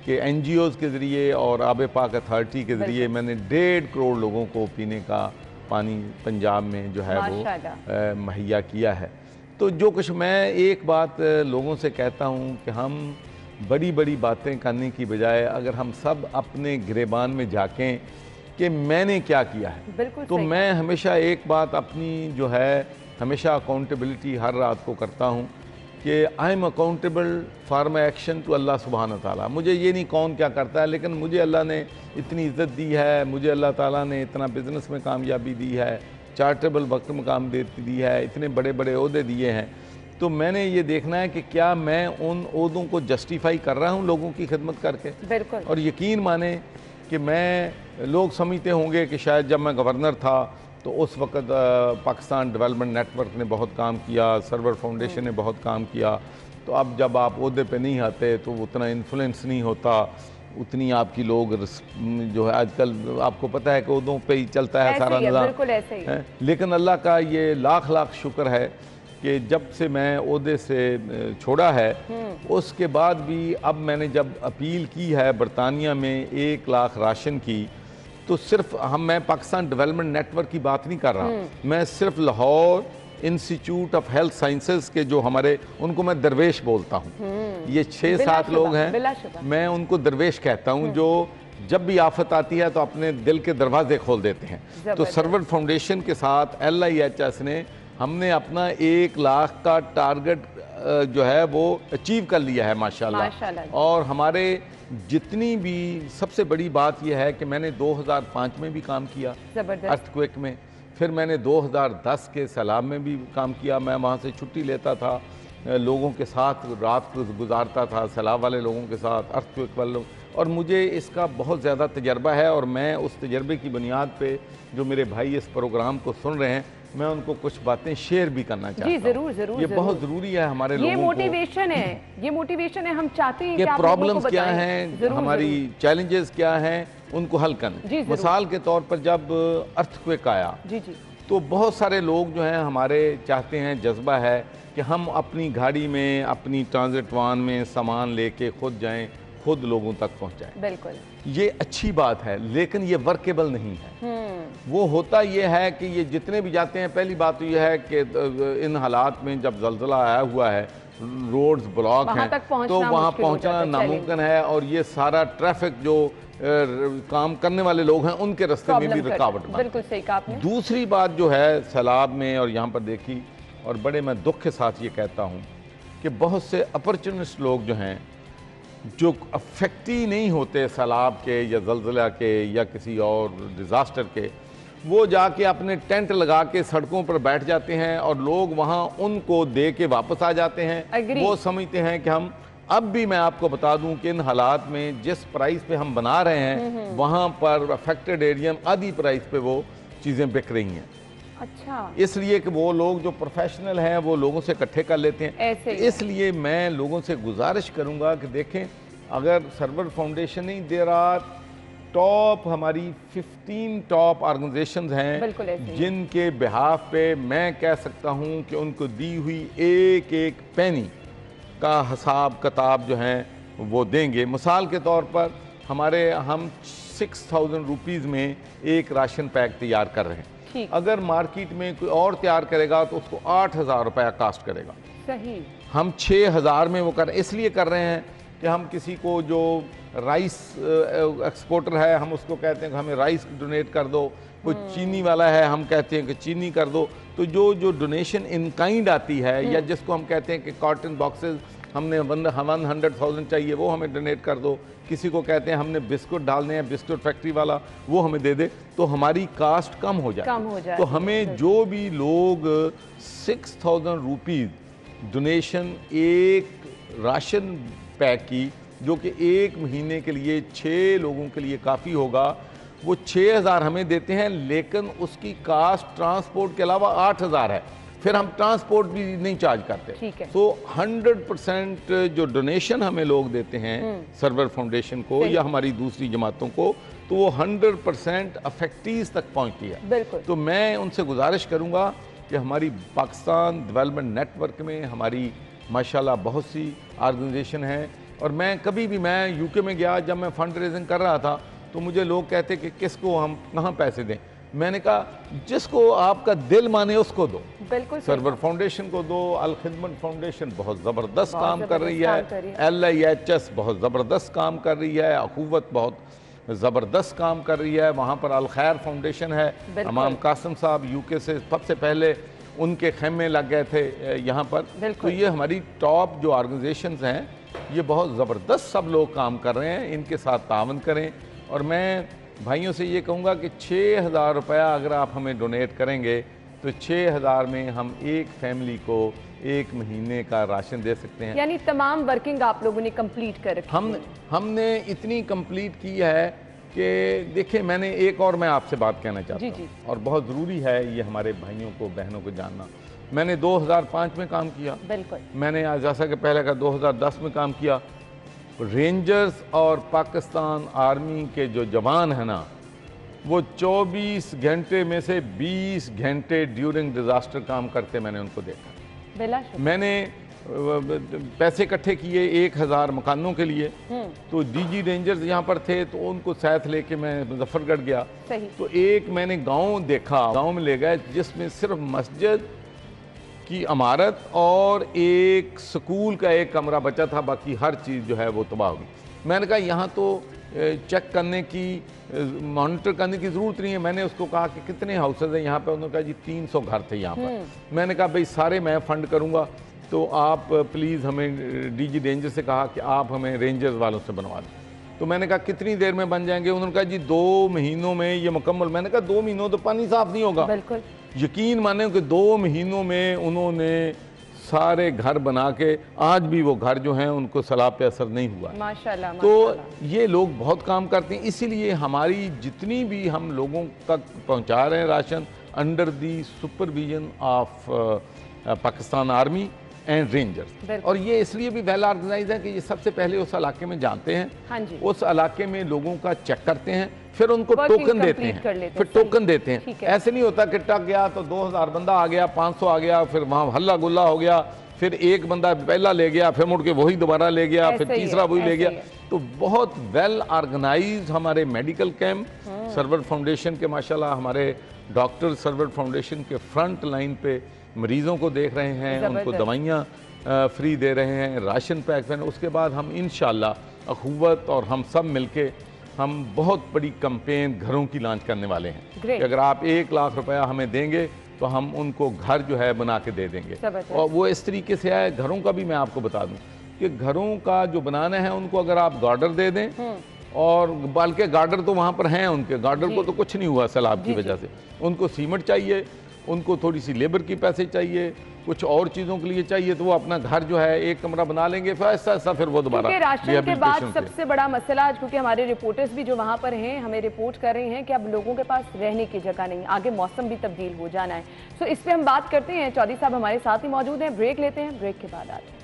कि NGOs के ज़रिए और आब पाक अथॉरिटी के ज़रिए मैंने 1.5 करोड़ लोगों को पीने का पानी पंजाब में जो है वो मुहैया किया है। तो जो कुछ मैं एक बात लोगों से कहता हूँ कि हम बड़ी बड़ी बातें करने की बजाय अगर हम सब अपने गिरेबान में झांकें कि मैंने क्या किया है, तो मैं हमेशा एक बात अपनी जो है हमेशा अकाउंटेबिलिटी हर रात को करता हूँ कि I am accountable for my action to Allah सुब्हान ताला। मुझे ये नहीं कौन क्या करता है, लेकिन मुझे अल्लाह ने इतनी इज़्ज़त दी है, मुझे अल्लाह ताला ने इतना बिज़नेस में कामयाबी दी है, चार्टेबल वक्त में काम दी है, इतने बड़े बड़े ओहदे दिए हैं। तो मैंने ये देखना है कि क्या मैं उन ओहदों को जस्टिफाई कर रहा हूँ लोगों की खिदमत करके। बिल्कुल। और यकीन माने कि मैं, लोग समझते होंगे कि शायद जब मैं गवर्नर था तो उस वक्त पाकिस्तान डेवलपमेंट नेटवर्क ने बहुत काम किया, सरवर फाउंडेशन ने बहुत काम किया। तो अब जब आप ओहदे पे नहीं आते तो उतना इन्फ्लुएंस नहीं होता, उतनी आपकी लोग जो है आजकल आपको पता है कि ओहदों पे ही चलता है सारा निज़ाम। लेकिन अल्लाह का ये लाख लाख शुक्र है कि जब से मैं ओहदे से छोड़ा है उसके बाद भी अब मैंने जब अपील की है बरतानिया में 1 लाख राशन की, तो सिर्फ मैं पाकिस्तान डेवलपमेंट नेटवर्क की बात नहीं कर रहा, मैं सिर्फ Lahore institute of health sciences के जो हमारे, उनको मैं दरवेश बोलता हूँ। ये 6-7 लोग हैं, मैं उनको दरवेश कहता हूँ, जो जब भी आफत आती है तो अपने दिल के दरवाजे खोल देते हैं। तो सरवर फाउंडेशन के साथ LIHS ने हमने अपना 1 लाख का टारगेट जो है वो अचीव कर लिया है माशाल्लाह। और हमारे जितनी भी, सबसे बड़ी बात यह है कि मैंने 2005 में भी काम किया अर्थक्वेक में, फिर मैंने 2010 के सैलाब में भी काम किया। मैं वहाँ से छुट्टी लेता था, लोगों के साथ रात गुजारता था, सैलाब वाले लोगों के साथ, अर्थक्वेक वाले लोग, और मुझे इसका बहुत ज़्यादा तजर्बा है। और मैं उस तजर्बे की बुनियाद पे जो मेरे भाई इस प्रोग्राम को सुन रहे हैं, मैं उनको कुछ बातें शेयर भी करना चाहता हूँ। जी ज़रूर। ये बहुत ज़रूरी है हमारे लोगों को। ये मोटिवेशन है, ये मोटिवेशन है। हम चाहते हैं कि आप प्रॉब्लम्स क्या हैं, हमारी चैलेंजेस क्या हैं, उनको हल करना। मिसाल के तौर पर जब अर्थक्वेक आया तो बहुत सारे लोग जो हैं हमारे चाहते हैं, जज्बा है कि हम अपनी गाड़ी में, अपनी ट्रांजिट वान में सामान लेके खुद जाएं, खुद लोगों तक पहुंचाएं। बिल्कुल, ये अच्छी बात है, लेकिन ये वर्केबल नहीं है। वो होता ये है कि ये जितने भी जाते हैं, पहली बात तो ये है कि इन हालात में जब जल्जला आया हुआ है, रोड्स ब्लॉक हैं, तो वहाँ पहुँचना नामुमकिन है, और ये सारा ट्रैफिक जो काम करने वाले लोग हैं उनके रास्ते में भी रुकावट। बिल्कुल सही कहा आपने। दूसरी बात जो है सैलाब में और यहाँ पर देखी, और बड़े मैं दुख के साथ ये कहता हूँ कि बहुत से अपॉर्चुनिस्ट लोग जो हैं, जो अफेक्ट ही नहीं होते सैलाब के या जल्जला के या किसी और डिज़ास्टर के, वो जाके अपने टेंट लगा के सड़कों पर बैठ जाते हैं और लोग वहाँ उनको दे के वापस आ जाते हैं। वो समझते हैं कि हम, अब भी मैं आपको बता दूं कि इन हालात में जिस प्राइस पे हम बना रहे हैं, वहाँ पर अफेक्टेड एरिया में आधी प्राइस पे वो चीज़ें बिक रही हैं। अच्छा, इसलिए कि वो लोग जो प्रोफेशनल हैं वो लोगों से इकट्ठे कर लेते हैं। इसलिए मैं लोगों से गुजारिश करूंगा कि देखें, अगर सरवर फाउंडेशन नहीं दे रहा, टॉप हमारी 15 टॉप ऑर्गेनाइजेशंस हैं जिनके बिहाफ पे मैं कह सकता हूं कि उनको दी हुई एक एक पेनी का हिसाब किताब जो हैं वो देंगे। मिसाल के तौर पर हम 6000 रुपीज़ में एक राशन पैक तैयार कर रहे हैं। अगर मार्केट में कोई और तैयार करेगा तो उसको 8000 रुपया कास्ट करेगा। सही। हम 6000 में वो इसलिए कर रहे हैं कि हम किसी को जो राइस एक्सपोर्टर है, हम उसको कहते हैं कि हमें राइस डोनेट कर दो। कोई चीनी वाला है, हम कहते हैं कि चीनी कर दो। तो जो डोनेशन इन काइंड आती है, या जिसको हम कहते हैं कि कॉटन बॉक्सेस हमने 100,000 चाहिए वो हमें डोनेट कर दो, किसी को कहते हैं हमने बिस्कुट डालने हैं, बिस्कुट फैक्ट्री वाला वो हमें दे दे, तो हमारी कास्ट कम हो जाए। तो हमें जो भी लोग 6,000 रुपीज़ डोनेशन एक राशन पैक की, जो कि एक महीने के लिए 6 लोगों के लिए काफ़ी होगा, वो 6,000 हमें देते हैं, लेकिन उसकी कास्ट ट्रांसपोर्ट के अलावा 8,000 है, फिर हम ट्रांसपोर्ट भी नहीं चार्ज करते। तो 100% जो डोनेशन हमें लोग देते हैं सर्वर फाउंडेशन को या हमारी दूसरी जमातों को, तो वो 100% अफेक्टीज तक पहुंचती है। तो मैं उनसे गुजारिश करूंगा कि हमारी पाकिस्तान डेवलपमेंट नेटवर्क में हमारी माशाल्लाह बहुत सी ऑर्गेनाइजेशन हैं, और मैं कभी भी, मैं यूके में गया जब मैं फंड रेजिंग कर रहा था तो मुझे लोग कहते कि किसको हम कहाँ पैसे दें, मैंने कहा जिसको आपका दिल माने उसको दो। बिल्कुल सर्वर फाउंडेशन को दो, अल खिदमत फाउंडेशन बहुत ज़बरदस्त काम कर रही है, LIHS बहुत ज़बरदस्त काम कर रही है, अखुवत बहुत ज़बरदस्त काम कर रही है, वहाँ पर अल खैर फाउंडेशन है, इमाम कासिम साहब यूके से सबसे पहले उनके खेमे लग गए थे यहाँ पर। तो ये हमारी टॉप जो ऑर्गेनाइजेशंस हैं ये बहुत ज़बरदस्त सब लोग काम कर रहे हैं, इनके साथ तावन करें। और मैं भाइयों से ये कहूँगा कि 6,000 रुपया अगर आप हमें डोनेट करेंगे तो 6,000 में हम एक फैमिली को एक महीने का राशन दे सकते हैं। यानी तमाम वर्किंग आप लोगों ने कंप्लीट कर रखी है। हमने इतनी कंप्लीट की है कि देखिए, मैंने एक और मैं आपसे बात कहना चाहता हूँ, और बहुत ज़रूरी है ये हमारे भाइयों को बहनों को जानना। मैंने 2005 में काम किया, बिल्कुल मैंने जैसा कि पहले का 2010 में काम किया। रेंजर्स और पाकिस्तान आर्मी के जो जवान हैं ना, वो 24 घंटे में से 20 घंटे ड्यूरिंग डिज़ास्टर काम करते मैंने उनको देखा। मैंने पैसे इकट्ठे किए 1,000 मकानों के लिए, तो DG रेंजर्स यहाँ पर थे, तो उनको साथ लेके मैं मुजफ्फरगढ़ गया। तो एक मैंने गांव देखा, गांव में ले गए जिसमें सिर्फ मस्जिद की इमारत और एक स्कूल का एक कमरा बचा था, बाकी हर चीज़ जो है वो तबाह हो गई। मैंने कहा यहाँ तो चेक करने की, मॉनिटर करने की ज़रूरत नहीं है। मैंने उसको कहा कि कितने हाउसेज हैं यहाँ पे, उन्होंने कहा जी 300 घर थे यहाँ पर। मैंने कहा भाई सारे मैं फ़ंड करूँगा, तो आप प्लीज़ हमें DG रेंजर से कहा कि आप हमें रेंजर्स वालों से बनवा दें। तो मैंने कहा कितनी देर में बन जाएंगे, उन्होंने कहा जी 2 महीनों में ये मुकम्मल। मैंने कहा 2 महीनों तो पानी साफ नहीं होगा। बिल्कुल यकीन माने कि 2 महीनों में उन्होंने सारे घर बना के, आज भी वो घर जो हैं उनको सैलाब पे असर नहीं हुआ। माशाल्लाह। तो ये लोग बहुत काम करते हैं, इसीलिए हमारी जितनी भी हम लोगों तक पहुंचा रहे हैं ration, under the supervision of Pakistan army and rangers. और ये इसलिए भी वेल ऑर्गेनाइज है कि ये सबसे पहले उस इलाके में जानते हैं, हाँ जी। उस इलाके में लोगों का चेक करते हैं, फिर उनको टोकन देते हैं, फिर टोकन देते हैं। ऐसे नहीं होता कि टक गया तो 2,000 बंदा आ गया, 500 आ गया, फिर वहाँ हल्ला गुल्ला हो गया, फिर एक बंदा पहला ले गया, फिर मुड़ के वही दोबारा ले गया, फिर तीसरा वही ले गया। तो बहुत वेल ऑर्गेनाइज हमारे मेडिकल कैंप सर्वर फाउंडेशन के, माशाल्लाह हमारे डॉक्टर सर्वर फाउंडेशन के फ्रंट लाइन पे मरीज़ों को देख रहे हैं, उनको दवाइयाँ फ्री दे रहे हैं, राशन पैक। उसके बाद हम इंशाल्लाह अखुवत और हम सब मिलके हम बहुत बड़ी कैंपेन घरों की लॉन्च करने वाले हैं कि अगर आप 1 लाख रुपया हमें देंगे तो हम उनको घर जो है बना के दे देंगे। और वो इस तरीके से है, घरों का भी मैं आपको बता दूं कि घरों का जो बनाना है उनको अगर आप गार्डर दे दें, और बल्कि गार्डर तो वहाँ पर हैं, उनके गार्डर को तो कुछ नहीं हुआ सैलाब की वजह से, उनको सीमेंट चाहिए, उनको थोड़ी सी लेबर की पैसे चाहिए, कुछ और चीज़ों के लिए चाहिए, तो वो अपना घर जो है एक कमरा बना लेंगे, फिर ऐसा ऐसा फिर वो दोबारा। राशन के बाद सबसे बड़ा मसला आज, क्योंकि हमारे रिपोर्टर्स भी जो वहाँ पर हैं हमें रिपोर्ट कर रहे हैं कि अब लोगों के पास रहने की जगह नहीं, आगे मौसम भी तब्दील हो जाना है। सो इस पर हम बात करते हैं, चौधरी साहब हमारे साथ ही मौजूद हैं, ब्रेक लेते हैं, ब्रेक के बाद आते हैं।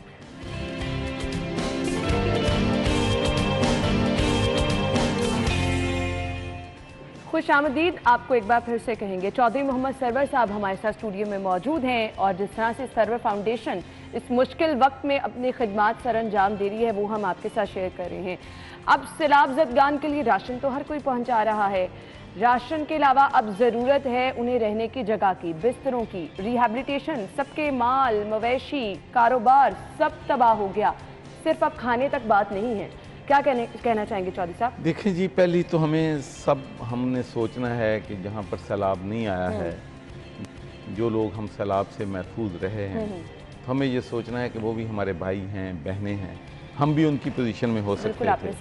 खुश आमदीद आपको एक बार फिर से कहेंगे। चौधरी मोहम्मद सरवर साहब हमारे साथ स्टूडियो में मौजूद हैं, और जिस तरह से सरवर फाउंडेशन इस मुश्किल वक्त में अपनी खिदमात सर अंजाम दे रही है वो हम आपके साथ शेयर कर रहे हैं। अब सैलाब ज़दगान के लिए राशन तो हर कोई पहुंचा रहा है, राशन के अलावा अब ज़रूरत है उन्हें रहने की जगह की, बिस्तरों की, रिहैबिलिटेशन, सबके माल मवेशी कारोबार सब तबाह हो गया, सिर्फ अब खाने तक बात नहीं है। क्या कहना चाहेंगे चौधरी साहब? देखिए जी, पहली तो हमने सोचना है कि जहाँ पर सैलाब नहीं आया है, जो लोग हम सैलाब से महफूज रहे हैं, हमें ये सोचना है कि वो भी हमारे भाई हैं, बहनें हैं, हम भी उनकी पोजीशन में हो सकते थे।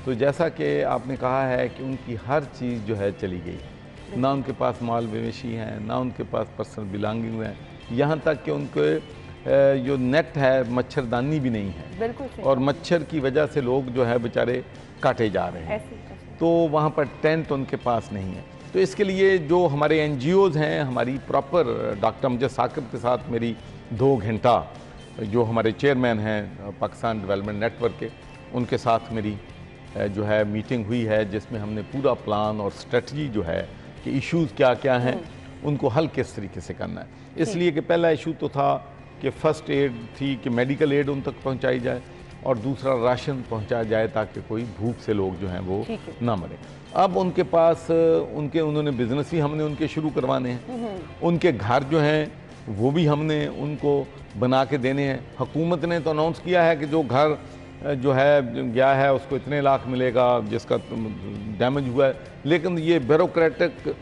तो जैसा कि आपने कहा है कि उनकी हर चीज़ जो है चली गई, ना उनके पास माल मवेशी हैं, ना उनके पास पर्सनल बिलोंगिंग हैं, यहाँ तक कि उनके जो नेट है मच्छरदानी भी नहीं है, और मच्छर की वजह से लोग जो है बेचारे काटे जा रहे हैं। तो वहाँ पर टेंट उनके पास नहीं है। तो इसके लिए जो हमारे NGOs हैं, हमारी प्रॉपर डॉक्टर अमजद साकिब के साथ मेरी 2 घंटा, जो हमारे चेयरमैन हैं पाकिस्तान डेवलपमेंट नेटवर्क के, उनके साथ मेरी जो है मीटिंग हुई है, जिसमें हमने पूरा प्लान और स्ट्रेटजी जो है कि इश्यूज़ क्या क्या हैं, उनको हल किस तरीके से करना है। इसलिए कि पहला इशू तो था कि फ़र्स्ट एड थी कि मेडिकल एड उन तक पहुंचाई जाए, और दूसरा राशन पहुंचाया जाए ताकि कोई भूख से लोग जो हैं वो ना मरे। अब उनके पास उन्होंने बिज़नेस ही हमने उनके शुरू करवाने हैं, उनके घर जो हैं वो भी हमने उनको बना के देने हैं। हुकूमत ने तो अनाउंस किया है कि जो घर जो है गया है उसको इतने लाख मिलेगा जिसका डैमेज हुआ है, लेकिन ये ब्यूरोक्रेटिक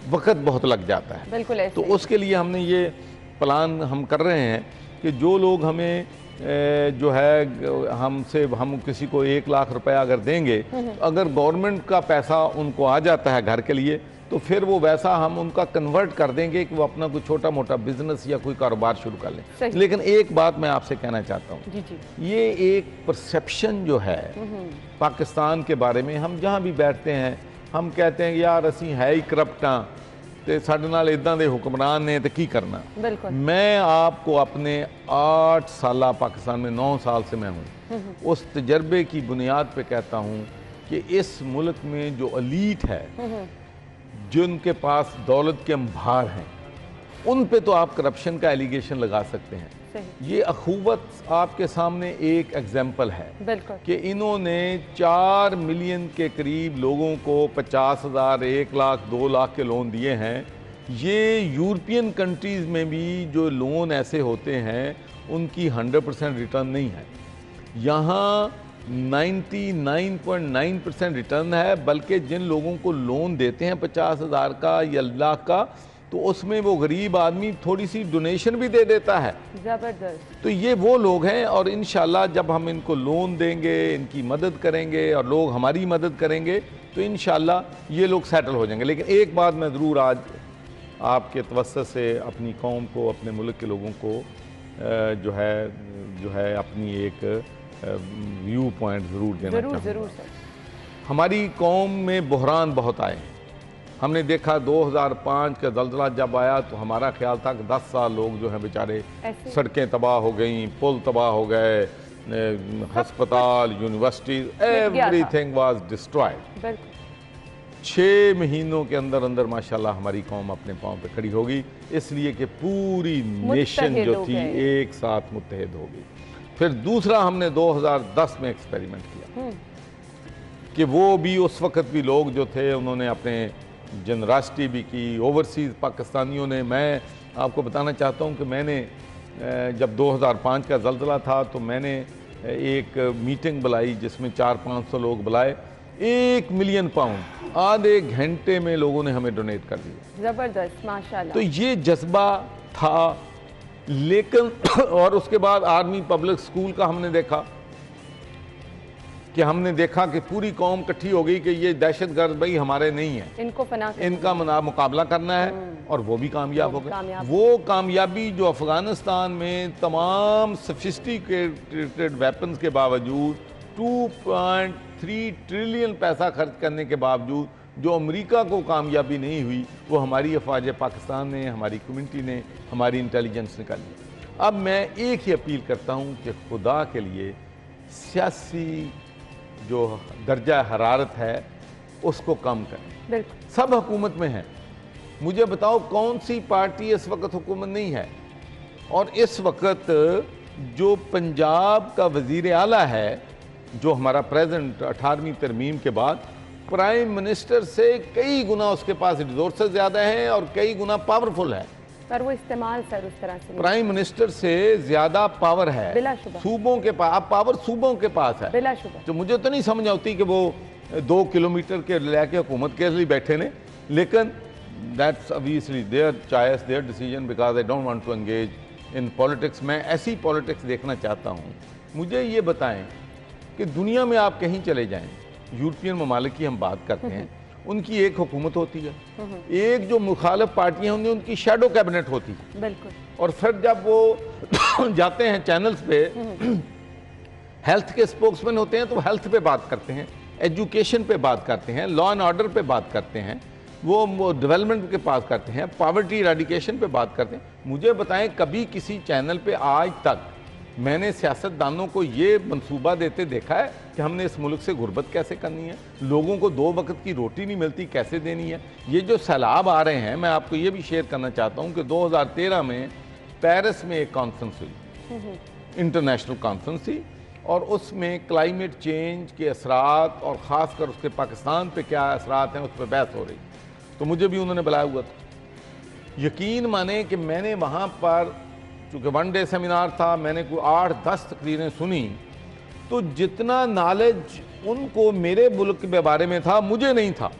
वक्त बहुत लग जाता है। बिल्कुल ऐसे। तो उसके लिए हमने ये प्लान हम कर रहे हैं कि जो लोग हमें जो है हम किसी को 1 लाख रुपया अगर देंगे, तो अगर गवर्नमेंट का पैसा उनको आ जाता है घर के लिए, तो फिर वो वैसा हम उनका कन्वर्ट कर देंगे कि वो अपना कोई छोटा मोटा बिजनेस या कोई कारोबार शुरू कर लें। लेकिन एक बात मैं आपसे कहना चाहता हूँ, ये एक परसेप्शन जो है पाकिस्तान के बारे में, हम जहाँ भी बैठते हैं हम कहते हैं यार असी है ही करप्ट हाँ, तो साडे नाल इदां दे हुक्मरान ने तो की करना। मैं आपको अपने 8 साल पाकिस्तान में 9 साल से मैं हूँ, उस तजर्बे की बुनियाद पे कहता हूँ कि इस मुल्क में जो अलीट है, जिनके पास दौलत के अंबार हैं, उन पे तो आप करप्शन का एलिगेशन लगा सकते हैं। ये अखुवत आपके सामने एक एग्जाम्पल है कि इन्होंने 4 मिलियन के करीब लोगों को 50,000, 1 लाख, 2 लाख के लोन दिए हैं। ये यूरोपियन कंट्रीज़ में भी जो लोन ऐसे होते हैं उनकी 100% रिटर्न नहीं है, यहाँ 99.9% रिटर्न है। बल्कि जिन लोगों को लोन देते हैं 50,000 का या लाख का, तो उसमें वो गरीब आदमी थोड़ी सी डोनेशन भी दे देता है। ज़बरदस्त। तो ये वो लोग हैं, और इंशाल्लाह जब हम इनको लोन देंगे, इनकी मदद करेंगे और लोग हमारी मदद करेंगे, तो इंशाल्लाह ये लोग सेटल हो जाएंगे। लेकिन एक बात मैं ज़रूर आज आपके तवस्सुत से अपनी कौम को, अपने मुल्क के लोगों को जो है अपनी एक व्यू पॉइंट ज़रूर देना चाहूँगा। हमारी कौम में बहरान बहुत आए। हमने देखा 2005 का ज़ल्ज़ला जब आया तो हमारा ख्याल था कि 10 साल लोग जो हैं बेचारे, सड़कें तबाह हो गई, पुल तबाह हो गए, हस्पताल, यूनिवर्सिटी, एवरीथिंग वाज डिस्ट्रॉयड। 6 महीनों के अंदर अंदर माशाल्लाह हमारी कौम अपने पाँव पे खड़ी होगी, इसलिए कि पूरी नेशन जो थी एक साथ मुत्तहिद हो गई। फिर दूसरा हमने 2010 में एक्सपेरिमेंट किया कि वो भी उस वक्त भी लोग जो थे उन्होंने अपने जनराष्ट्री भी की, ओवरसीज़ पाकिस्तानियों ने। मैं आपको बताना चाहता हूँ कि मैंने जब 2005 का ज़ल्ज़ला था तो मैंने एक मीटिंग बुलाई जिसमें 400-500 लोग बुलाए, 1 मिलियन पाउंड आधे घंटे में लोगों ने हमें डोनेट कर दिया। ज़बरदस्त, माशाल्लाह। तो ये जज्बा था। लेकिन और उसके बाद आर्मी पब्लिक स्कूल का हमने देखा कि पूरी कौम इकट्ठी हो गई कि ये दहशतगर्द भाई हमारे नहीं है, इनका मुकाबला करना है, और वो भी कामयाब हो गए। वो कामयाबी जो अफगानिस्तान में तमाम सोफिस्टिकेटेड वेपन्स के बावजूद 2.3 ट्रिलियन पैसा खर्च करने के बावजूद जो अमेरिका को कामयाबी नहीं हुई, वो हमारी अफवाज पाकिस्तान ने, हमारी कम्युनिटी ने, हमारी इंटेलिजेंस ने कर ली। अब मैं एक ही अपील करता हूँ कि खुदा के लिए सियासी जो दर्जा हरारत है उसको कम करें। सब हुकूमत में है, मुझे बताओ कौन सी पार्टी इस वक्त हुकूमत नहीं है? और इस वक्त जो पंजाब का वज़ीर आला है, जो हमारा प्रेजेंट 18वीं तरमीम के बाद प्राइम मिनिस्टर से कई गुना उसके पास रिसोर्सेज ज़्यादा हैं और कई गुना पावरफुल है, पर वो इस्तेमाल सर उस तरह से प्राइम मिनिस्टर से ज़्यादा पावर है सूबों के पास। अब पावर सूबों के पास है बिलाशुबा। तो मुझे तो नहीं समझ आती कि वो 2 किलोमीटर के लेके हुकूमत के लिए बैठे ने, लेकिन that's obviously their choice, their decision, because I don't want to engage in politics. मैं ऐसी पॉलिटिक्स देखना चाहता हूँ। मुझे ये बताएं कि दुनिया में आप कहीं चले जाएं, यूरोपियन ममालिक की हम बात करते हैं, उनकी एक हुकूमत होती है, एक जो मुखालिफ पार्टियां होंगी उनकी शैडो कैबिनेट होती है। बिल्कुल। और फिर जब वो जाते हैं चैनल्स पे, हेल्थ के स्पोक्समैन होते हैं तो हेल्थ पे बात करते हैं, एजुकेशन पे बात करते हैं, लॉ एंड ऑर्डर पे बात करते हैं, वो डेवलपमेंट के पास करते हैं, पॉवर्टी इरेडिकेशन पे बात करते हैं। मुझे बताएं कभी किसी चैनल पे आज तक मैंने सियासतदानों को ये मंसूबा देते देखा है कि हमने इस मुल्क से गुर्बत कैसे करनी है, लोगों को 2 वक्त की रोटी नहीं मिलती कैसे देनी है। ये जो सैलाब आ रहे हैं, मैं आपको ये भी शेयर करना चाहता हूँ कि 2013 में पेरिस में एक कॉन्फ्रेंस हुई, इंटरनेशनल कॉन्फ्रेंस थी, और उसमें क्लाइमेट चेंज के असरात और ख़ासकर उसके पाकिस्तान पे क्या असरात हैं उस पर बहस हो रही। तो मुझे भी उन्होंने बुलाया हुआ था। यकीन माने कि मैंने वहाँ पर, चूँकि 1 डे सेमिनार था, मैंने कोई 8-10 तकरीरें सुनी, तो जितना नॉलेज उनको मेरे मुल्क के बारे में था मुझे नहीं था।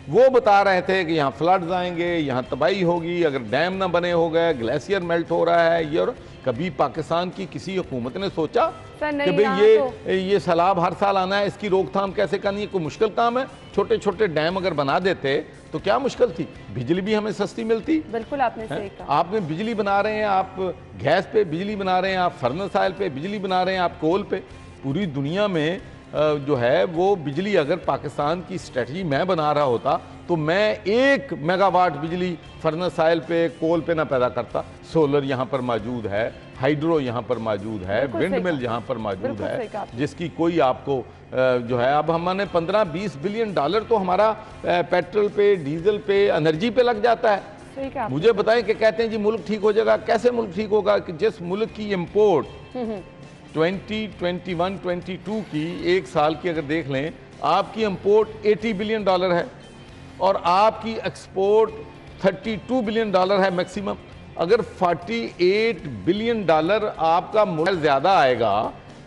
वो बता रहे थे कि यहाँ फ्लड्स आएंगे, यहाँ तबाही होगी, अगर डैम ना बने हो गए, ग्लेशियर मेल्ट हो रहा है ये। और कभी पाकिस्तान की किसी हुकूमत ने सोचा कि भाई ये सैलाब हर साल आना है, इसकी रोकथाम कैसे करनी है? कोई मुश्किल काम है? छोटे छोटे डैम अगर बना देते तो क्या मुश्किल थी? बिजली भी हमें सस्ती मिलती। बिल्कुल आपने सही कहा। आपने बिजली बना रहे हैं, आप गैस पे बिजली बना रहे हैं, आप फर्नेस ऑयल पे बिजली बना रहे हैं, आप कोल पे। पूरी दुनिया में जो है वो बिजली, अगर पाकिस्तान की स्ट्रेटजी मैं बना रहा होता तो मैं 1 मेगावाट बिजली फर्नेस ऑयल पे, कोल पे ना पैदा करता। सोलर यहाँ पर मौजूद है, हाइड्रो यहाँ पर मौजूद है, विंड मिल यहाँ पर मौजूद है, जिसकी कोई आपको जो है, अब हमने 15-20 बिलियन डॉलर तो हमारा पेट्रोल पे, डीजल पे, एनर्जी पे लग जाता है। मुझे बताएं कि कहते हैं जी मुल्क ठीक हो जाएगा। कैसे मुल्क ठीक होगा कि जिस मुल्क की इम्पोर्ट 2021-22 की एक साल की अगर देख लें, आपकी इंपोर्ट $80 बिलियन है और आपकी एक्सपोर्ट $32 बिलियन है मैक्सिमम। अगर $48 बिलियन आपका मुल्क ज़्यादा आएगा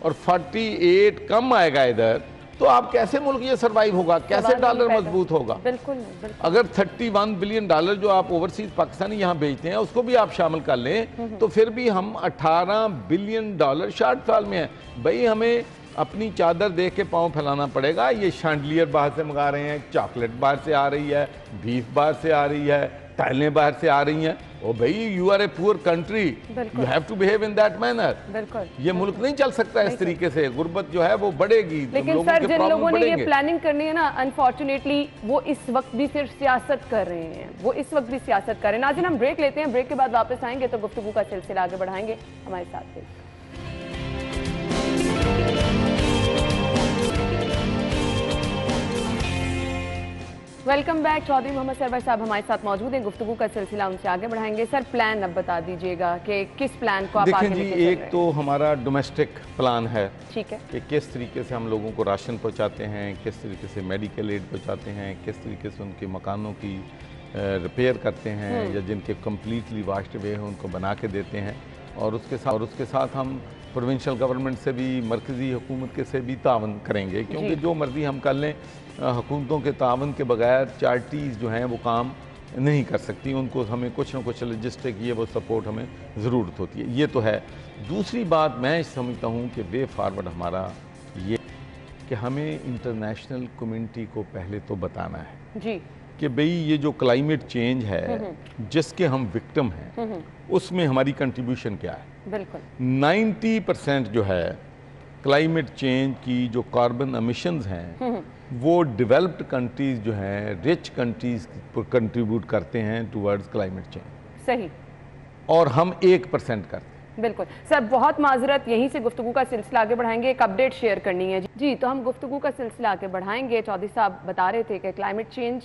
और 48 कम आएगा इधर, तो आप कैसे मुल्क ये सरवाइव होगा? कैसे डॉलर मजबूत होगा? बिल्कुल। अगर $31 बिलियन जो आप ओवरसीज पाकिस्तानी यहाँ भेजते हैं उसको भी आप शामिल कर लें तो फिर भी हम $18 बिलियन शॉर्टफॉल में हैं। भाई हमें अपनी चादर देख के पाँव फैलाना पड़ेगा। ये शांडलियर बाहर से मंगा रहे हैं, चॉकलेट बाहर से आ रही है, बीफ बाहर से आ रही है, टाइलें बाहर से आ रही हैं। ओ भाई, you are a poor country, you have to behave in that manner. बिल्कुल, ये मुल्क नहीं चल सकता इस तरीके से। गुर्बत जो है वो बढ़ेगी। लेकिन सर, जिन लोगों ने ये प्लानिंग करनी है ना, अनफॉर्चुनेटली वो इस वक्त भी सिर्फ सियासत कर रहे हैं, वो इस वक्त भी सियासत कर रहे हैं। नाज़रीन, हम ब्रेक लेते हैं, ब्रेक के बाद वापस आएंगे तो गुफ्तगू का सिलसिला आगे बढ़ाएंगे। हमारे साथ थे। Welcome back. चौधरी मोहम्मद सरवर साहब हमारे साथ मौजूद हैं, गुफ्तगू का सिलसिला उनसे आगे बढ़ाएंगे। सर, प्लान अब बता दीजिएगा कि किस प्लान को आप आगे लेके चल रहे हैं? एक तो हमारा डोमेस्टिक प्लान है, ठीक है, कि किस तरीके से हम लोगों को राशन पहुंचाते हैं, किस तरीके से मेडिकल एड पहुंचाते हैं, किस तरीके से उनके मकानों की रिपेयर करते हैं या जिनके कम्प्लीटली वाश्ड हुए हैं उनको बना के देते हैं। और उसके साथ हम प्रोविंशियल गवर्नमेंट से भी, मरकज़ी हुकूमत के से भी तावन करेंगे, क्योंकि जो मर्ज़ी हम कर लें, हुकूमतों के तावन के बगैर चैरिटीज़ जो हैं वो काम नहीं कर सकती। उनको हमें कुछ ना कुछ लॉजिस्टिक ये वो सपोर्ट हमें ज़रूरत होती है। ये तो है। दूसरी बात मैं समझता हूँ कि वे फॉरवर्ड हमारा ये कि हमें इंटरनेशनल कम्युनिटी को पहले तो बताना है जी कि भाई ये जो क्लाइमेट चेंज है जिसके हम विक्टिम हैं उसमें हमारी कंट्रीब्यूशन क्या है। बिल्कुल 90% जो है क्लाइमेट चेंज की जो कार्बन एमिशंस हैं वो डेवलप्ड कंट्रीज जो हैं, रिच कंट्रीज कंट्रीब्यूट करते हैं टुवर्ड्स क्लाइमेट चेंज। सही। और हम 1% करते हैं। बिल्कुल सर, बहुत माजरत, यहीं से गुफ्तगू का सिलसिला आगे बढ़ाएंगे। एक अपडेट शेयर करनी है जी। तो हम गुफ्तगू का सिलसिला आगे बढ़ाएंगे। चौधरी साहब बता रहे थे कि क्लाइमेट चेंज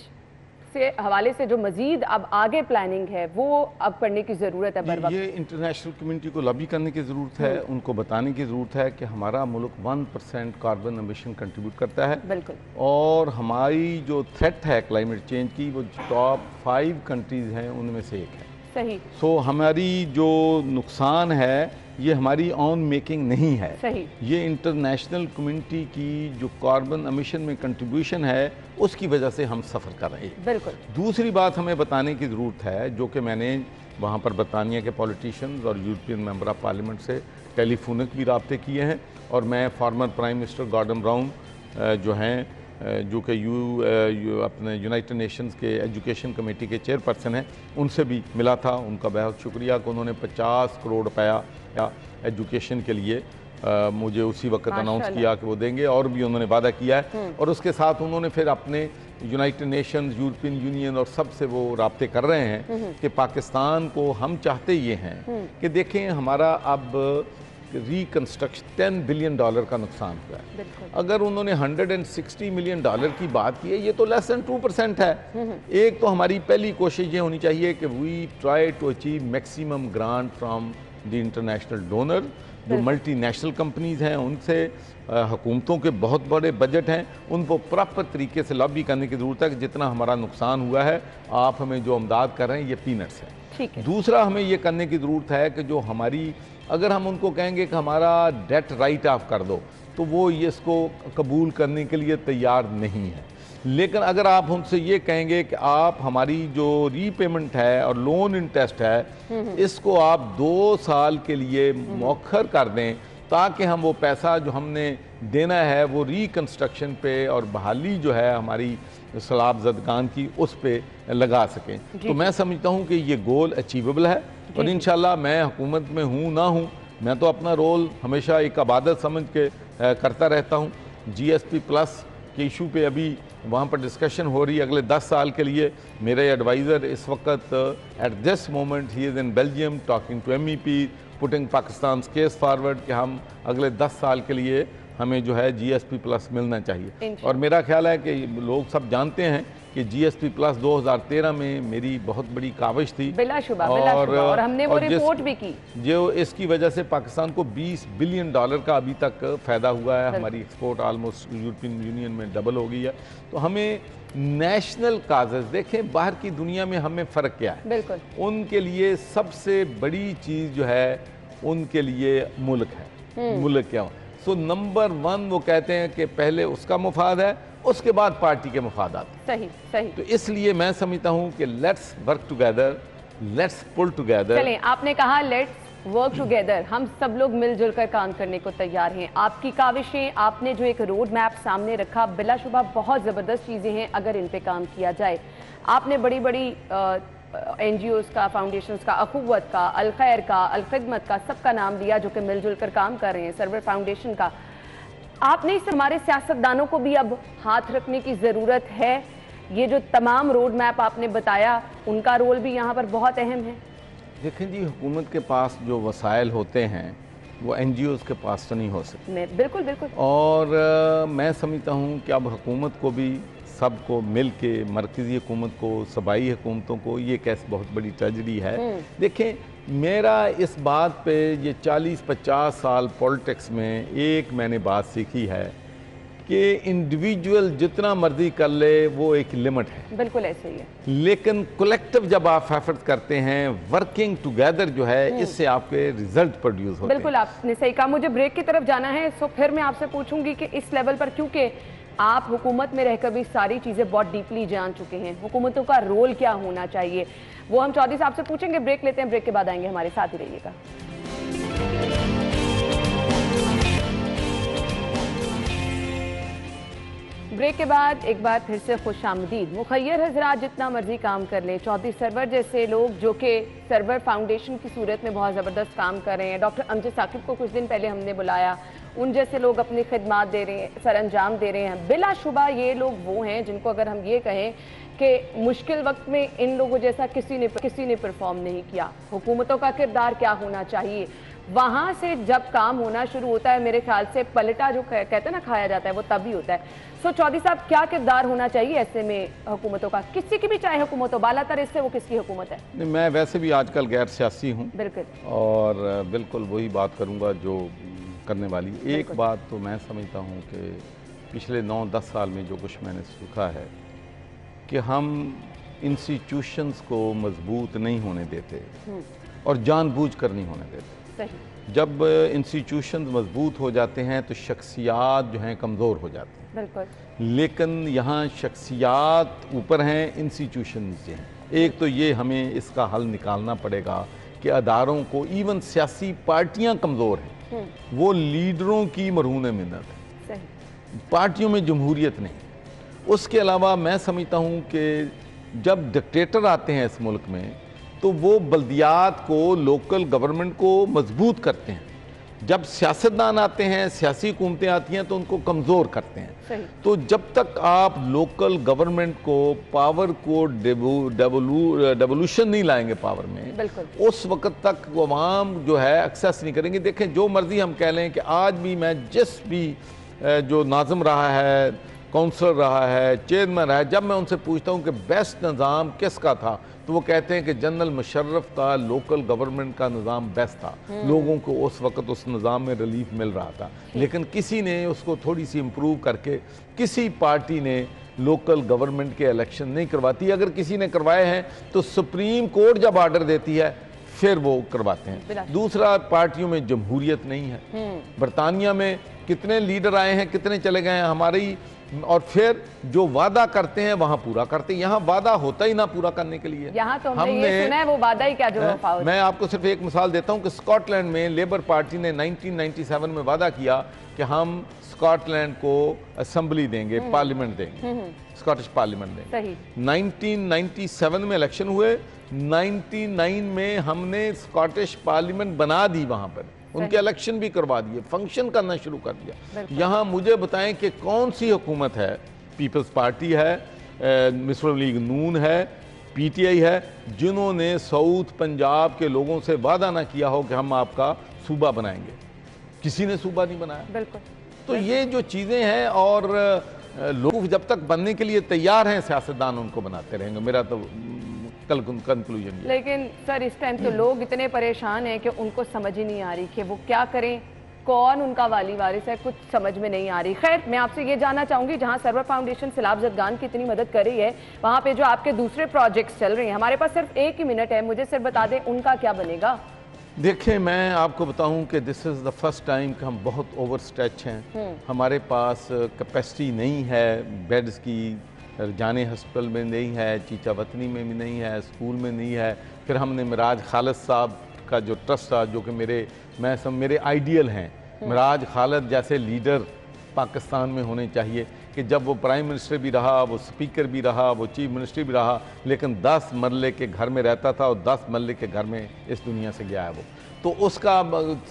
से हवाले से जो मजीद अब आगे प्लानिंग है वो अब करने की ज़रूरत है। ये इंटरनेशनल कम्युनिटी को लॉबी करने की ज़रूरत है, उनको बताने की ज़रूरत है कि हमारा मुल्क 1% कार्बन एमिशन कंट्रीब्यूट करता है। बिल्कुल। और हमारी जो थ्रेट है क्लाइमेट चेंज की वो टॉप 5 कंट्रीज़ हैं उनमें से एक है। सही। सो हमारी जो नुकसान है ये हमारी ऑन मेकिंग नहीं है। सही। ये इंटरनेशनल कम्युनिटी की जो कार्बन एमिशन में कंट्रीब्यूशन है उसकी वजह से हम सफ़र कर रहे हैं। बिल्कुल। दूसरी बात हमें बताने की ज़रूरत है, जो कि मैंने वहाँ पर बरतानिया के पॉलिटिशियंस और यूरोपियन मेंबर ऑफ पार्लियामेंट से टेलीफोनिक भी रब्ते किए हैं, और मैं former prime minister Gordon Brown जो हैं, जो कि अपने यूनाइटेड नेशंस के एजुकेशन कमेटी के चेयरपर्सन हैं, उनसे भी मिला था। उनका बहुत शुक्रिया कि उन्होंने 50 करोड़ रुपया एजुकेशन के लिए मुझे उसी वक्त अनाउंस किया कि वो देंगे, और भी उन्होंने वादा किया है। और उसके साथ उन्होंने फिर अपने यूनाइटेड नेशंस, यूरोपियन यूनियन और सबसे वो राब्ते कर रहे हैं कि पाकिस्तान को, हम चाहते ये हैं कि देखें हमारा अब रिकंस्ट्रक्शन $10 बिलियन का नुकसान हुआ है। अगर उन्होंने $160 मिलियन की बात की है, ये तो लेस देन 2% है। एक तो हमारी पहली कोशिश ये होनी चाहिए कि we try to achieve maximum grant from the international donor. जो मल्टीनेशनल कंपनीज हैं उनसे, हुकूमतों के बहुत बड़े बजट हैं, उनको प्रॉपर तरीके से लॉबी करने की ज़रूरत है कि जितना हमारा नुकसान हुआ है, आप हमें जो अमदाद कर रहे हैं ये पीनट्स है। ठीक है। दूसरा, हमें ये करने की ज़रूरत है कि जो हमारी, अगर हम उनको कहेंगे कि हमारा डेट राइट ऑफ कर दो, तो वो ये इसको कबूल करने के लिए तैयार नहीं है। लेकिन अगर आप उनसे ये कहेंगे कि आप हमारी जो रीपेमेंट है और लोन इंटरेस्ट है, इसको आप 2 साल के लिए मौखर कर दें, ताकि हम वो पैसा जो हमने देना है वो रिकंस्ट्रक्शन पे और बहाली जो है हमारी सलाब ज़दगान की, उस पे लगा सकें, तो मैं समझता हूँ कि ये गोल अचीवेबल है। और इंशाल्लाह मैं हुकूमत में हूँ ना हूँ, मैं तो अपना रोल हमेशा एक इबादत समझ के करता रहता हूँ। GSP प्लस के इशू पे अभी वहाँ पर डिस्कशन हो रही है अगले 10 साल के लिए। मेरे एडवाइज़र इस वक्त at this moment he is in Belgium talking to MEP, putting Pakistan case forward कि हम अगले 10 साल के लिए हमें जो है GSP प्लस मिलना चाहिए। और मेरा ख्याल है कि लोग सब जानते हैं कि GSP प्लस 2013 में मेरी बहुत बड़ी काविश थी, बिलाशुबा, और हमने वो रिपोर्ट भी की, जो इसकी वजह से पाकिस्तान को $20 बिलियन का अभी तक फ़ायदा हुआ है। हमारी एक्सपोर्ट आलमोस्ट यूरोपियन यूनियन में डबल हो गई है। तो हमें नेशनल काजेज, देखें बाहर की दुनिया में हमें फ़र्क क्या है, बिल्कुल उनके लिए सबसे बड़ी चीज़ जो है उनके लिए मुल्क है। मुल्क क्या हो, सो नंबर 1 वो कहते हैं कि पहले उसका मुफाद है, उसके बाद पार्टी के मुफाद आते हैं। सही सही। तो इसलिए मैं समझता हूँ कि let's work together, let's pull together. चलें, आपने कहा लेट्स वर्क टुगेदर, हम सब लोग मिलजुल कर काम करने को तैयार हैं। आपकी काविशें, आपने जो एक रोड मैप सामने रखा, बिलाशुबा बहुत ज़बरदस्त चीज़ें हैं अगर इन पे काम किया जाए। आपने बड़ी बड़ी NGOs का, फाउंडेशंस का, अखुवत का, अल खैर का, अल खिदमत का, सबका नाम लिया जो कि मिलजुल कर काम कर रहे हैं, सर्वर फाउंडेशन का। आपने इस हमारे सियासतदानों को भी अब हाथ रखने की ज़रूरत है। ये जो तमाम रोड मैप आपने बताया, उनका रोल भी यहाँ पर बहुत अहम है। देखें जी, हुकूमत के पास जो वसाइल होते हैं वो NGOs के पास तो नहीं हो सकते। बिल्कुल बिल्कुल। और मैं समझता हूँ कि अब हुकूमत को भी, सबको मिल के, मरकज़ी हुकूमत को, सूबाई हुकूमतों को, ये कैसे बहुत बड़ी ट्रेजेडी है। देखें, मेरा इस बात पे ये 40-50 साल पॉलिटिक्स में एक मैंने बात सीखी है कि इंडिविजुअल जितना मर्जी कर ले वो एक लिमिट है। बिल्कुल ऐसे ही है। लेकिन कलेक्टिव जब आप एफर्ट करते हैं, वर्किंग टुगेदर जो है, इससे आपके रिजल्ट प्रोड्यूस होते हैं। बिल्कुल आपने सही कहा। मुझे ब्रेक की तरफ जाना है, सो फिर मैं आपसे पूछूंगी कि इस लेवल पर, क्योंकि आप हुकूमत में रहकर भी सारी चीज़ें बहुत डीपली जान चुके हैं, हुकूमतों का रोल क्या होना चाहिए, वो हम चौधरी साहब से पूछेंगे। ब्रेक लेते हैं, ब्रेक के बाद आएंगे, हमारे साथ ही रहिएगा। ब्रेक के बाद एक बार फिर से खुशामदीद। मुखय्यर हजरात जितना मर्जी काम कर लें, चौधरी सरवर जैसे लोग जो कि सरवर फाउंडेशन की सूरत में बहुत ज़बरदस्त काम कर रहे हैं, डॉक्टर अमजद साकिब को कुछ दिन पहले हमने बुलाया, उन जैसे लोग अपनी खिदमात दे रहे हैं, सर अंजाम दे रहे हैं। बिलाशुबा ये लोग वो हैं जिनको अगर हम ये कहें कि मुश्किल वक्त में इन लोगों जैसा किसी ने परफॉर्म नहीं किया। हुकूमतों का किरदार क्या होना चाहिए, वहाँ से जब काम होना शुरू होता है, मेरे ख्याल से पलटा जो कहते हैं ना खाया जाता है, वो तभी होता है। सो चौधरी साहब, क्या किरदार होना चाहिए ऐसे में हुकूमतों का, किसी की भी चाहे हुकूमत हो, बालातर इससे वो किसकी हुकूमत है? नहीं, मैं वैसे भी आजकल गैर सियासी हूँ, बिल्कुल, और बिल्कुल वही बात करूँगा जो करने वाली। एक बात तो मैं समझता हूँ कि पिछले 9-10 साल में जो कुछ मैंने सीखा है कि हम इंस्टीट्यूशंस को मजबूत नहीं होने देते और जानबूझकर नहीं होने देते। सही। जब इंस्टीट्यूशंस मजबूत हो जाते हैं तो शख्सियात जो हैं कमज़ोर हो जाती हैं। बिल्कुल। लेकिन यहाँ शख्सियात ऊपर हैं, इंस्टीट्यूशंस जो हैं, एक तो ये हमें इसका हल निकालना पड़ेगा कि अदारों को, इवन सियासी पार्टियां कमज़ोर हैं, वो लीडरों की मरहून मिन्नत है, पार्टियों में जमहूरियत नहीं। उसके अलावा मैं समझता हूँ कि जब डिक्टेटर आते हैं इस मुल्क में तो वो बल्दियात को, लोकल गवर्नमेंट को मजबूत करते हैं। जब सियासतदान आते हैं, सियासी हुकूमतें आती हैं तो उनको कमज़ोर करते हैं। तो जब तक आप लोकल गवर्नमेंट को, पावर को डेवोल्यूशन नहीं लाएंगे पावर में, उस वक्त तक वो अवाम जो है एक्सेस नहीं करेंगे। देखें, जो मर्जी हम कह लें कि आज भी मैं जिस भी जो नाज़िम रहा है, काउंसलर रहा है, चेयरमैन रहा है, जब मैं उनसे पूछता हूँ कि बेस्ट निज़ाम किसका था तो वो कहते हैं कि जनरल मुशर्रफ का लोकल गवर्नमेंट का निज़ाम बेस्ट था। लोगों को उस वक्त उस निज़ाम में रिलीफ मिल रहा था, लेकिन किसी ने उसको थोड़ी सी इम्प्रूव करके, किसी पार्टी ने लोकल गवर्नमेंट के इलेक्शन नहीं करवाती। अगर किसी ने करवाए हैं तो सुप्रीम कोर्ट जब ऑर्डर देती है फिर वो करवाते हैं। दूसरा, पार्टियों में जमहूरियत नहीं है। बरतानिया में कितने लीडर आए हैं, कितने चले गए हैं हमारी, और फिर जो वादा करते हैं वहां पूरा करते हैं। यहाँ वादा होता ही ना पूरा करने के लिए। यहाँ तो हमने ये सुना है, वो वादा ही क्या जो वफा। मैं आपको सिर्फ एक मिसाल देता हूँ कि स्कॉटलैंड में लेबर पार्टी ने 1997 में वादा किया कि हम स्कॉटलैंड को असेंबली देंगे, पार्लियामेंट देंगे, स्कॉटिश पार्लियामेंट देंगे। 1997 में इलेक्शन हुए, 99 में हमने स्कॉटिश पार्लियामेंट बना दी, वहां पर उनके इलेक्शन भी करवा दिए, फंक्शन करना शुरू कर दिया। यहाँ मुझे बताएं कि कौन सी हुकूमत है, पीपल्स पार्टी है, मुस्लिम लीग नून है, पीटीआई है, जिन्होंने साउथ पंजाब के लोगों से वादा ना किया हो कि हम आपका सूबा बनाएंगे। किसी ने सूबा नहीं बनाया। बिल्कुल। तो ये जो चीज़ें हैं, और लोग जब तक बनने के लिए तैयार हैं, सियासतदान उनको बनाते रहेंगे। मेरा तो कल कंक्लूजन। लेकिन सर, इस टाइम तो लोग इतने परेशान हैं कि उनको समझ ही नहीं आ रही कि वो क्या करें, कौन उनका वाली वारिस है, कुछ समझ में नहीं आ रही। खैर, मैं आपसे ये जानना चाहूंगी, जहां सरवर फाउंडेशन सैलाब जदगान की इतनी मदद कर रही है, वहां पे जो आपके दूसरे प्रोजेक्ट्स चल रहे हैं, हमारे पास सिर्फ 1 ही मिनट है, मुझे सिर्फ बता दें उनका क्या बनेगा। देखिए, मैं आपको बताऊं कि this is the first time कि हम बहुत ओवर स्ट्रेच हैं। हमारे पास कैपेसिटी नहीं है बेड्स की, जाने हॉस्पिटल में नहीं है, चीचा वतनी में भी नहीं है, स्कूल में नहीं है। फिर हमने मिराज खालिद साहब का जो ट्रस्ट था, जो कि मेरे आइडियल हैं, मिराज खालिद जैसे लीडर पाकिस्तान में होने चाहिए कि जब वो प्राइम मिनिस्टर भी रहा, वो स्पीकर भी रहा, वो चीफ मिनिस्टर भी रहा, लेकिन 10 मरले के घर में रहता था और 10 मरले के घर में इस दुनिया से गया है वो। तो उसका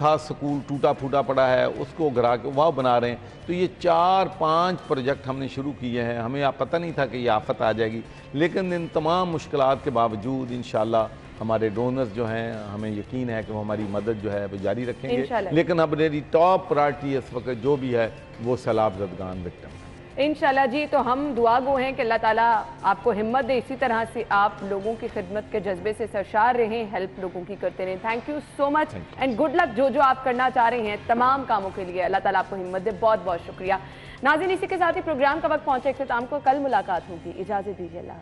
था स्कूल टूटा फूटा पड़ा है, उसको गिरा के वहाँ बना रहे हैं। तो ये 4-5 प्रोजेक्ट हमने शुरू किए हैं। हमें आप पता नहीं था कि ये आफत आ जाएगी, लेकिन इन तमाम मुश्किलात के बावजूद इंशाल्लाह हमारे डोनर्स जो हैं, हमें यकीन है कि वो हमारी मदद जो है वो जारी रखेंगे। लेकिन अब मेरी टॉप प्रायोरिटी इस वक्त जो भी है वो सैलाब ज़दगान विक्टिम। इंशाल्लाह जी, तो हम दुआ गो हैं कि अल्लाह ताला आपको हिम्मत दे, इसी तरह से आप लोगों की खिदमत के जज्बे से सरशार रहें, हेल्प लोगों की करते रहें। Thank you so much and good luck जो जो आप करना चाह रहे हैं तमाम कामों के लिए। अल्लाह ताला आपको हिम्मत दे। बहुत बहुत शुक्रिया। नाज़रीन, इसी के साथ ही प्रोग्राम का वक्त पहुंचा इख्तिताम को। कल मुलाकात होगी, इजाज़त दीजिए। अल्लाह।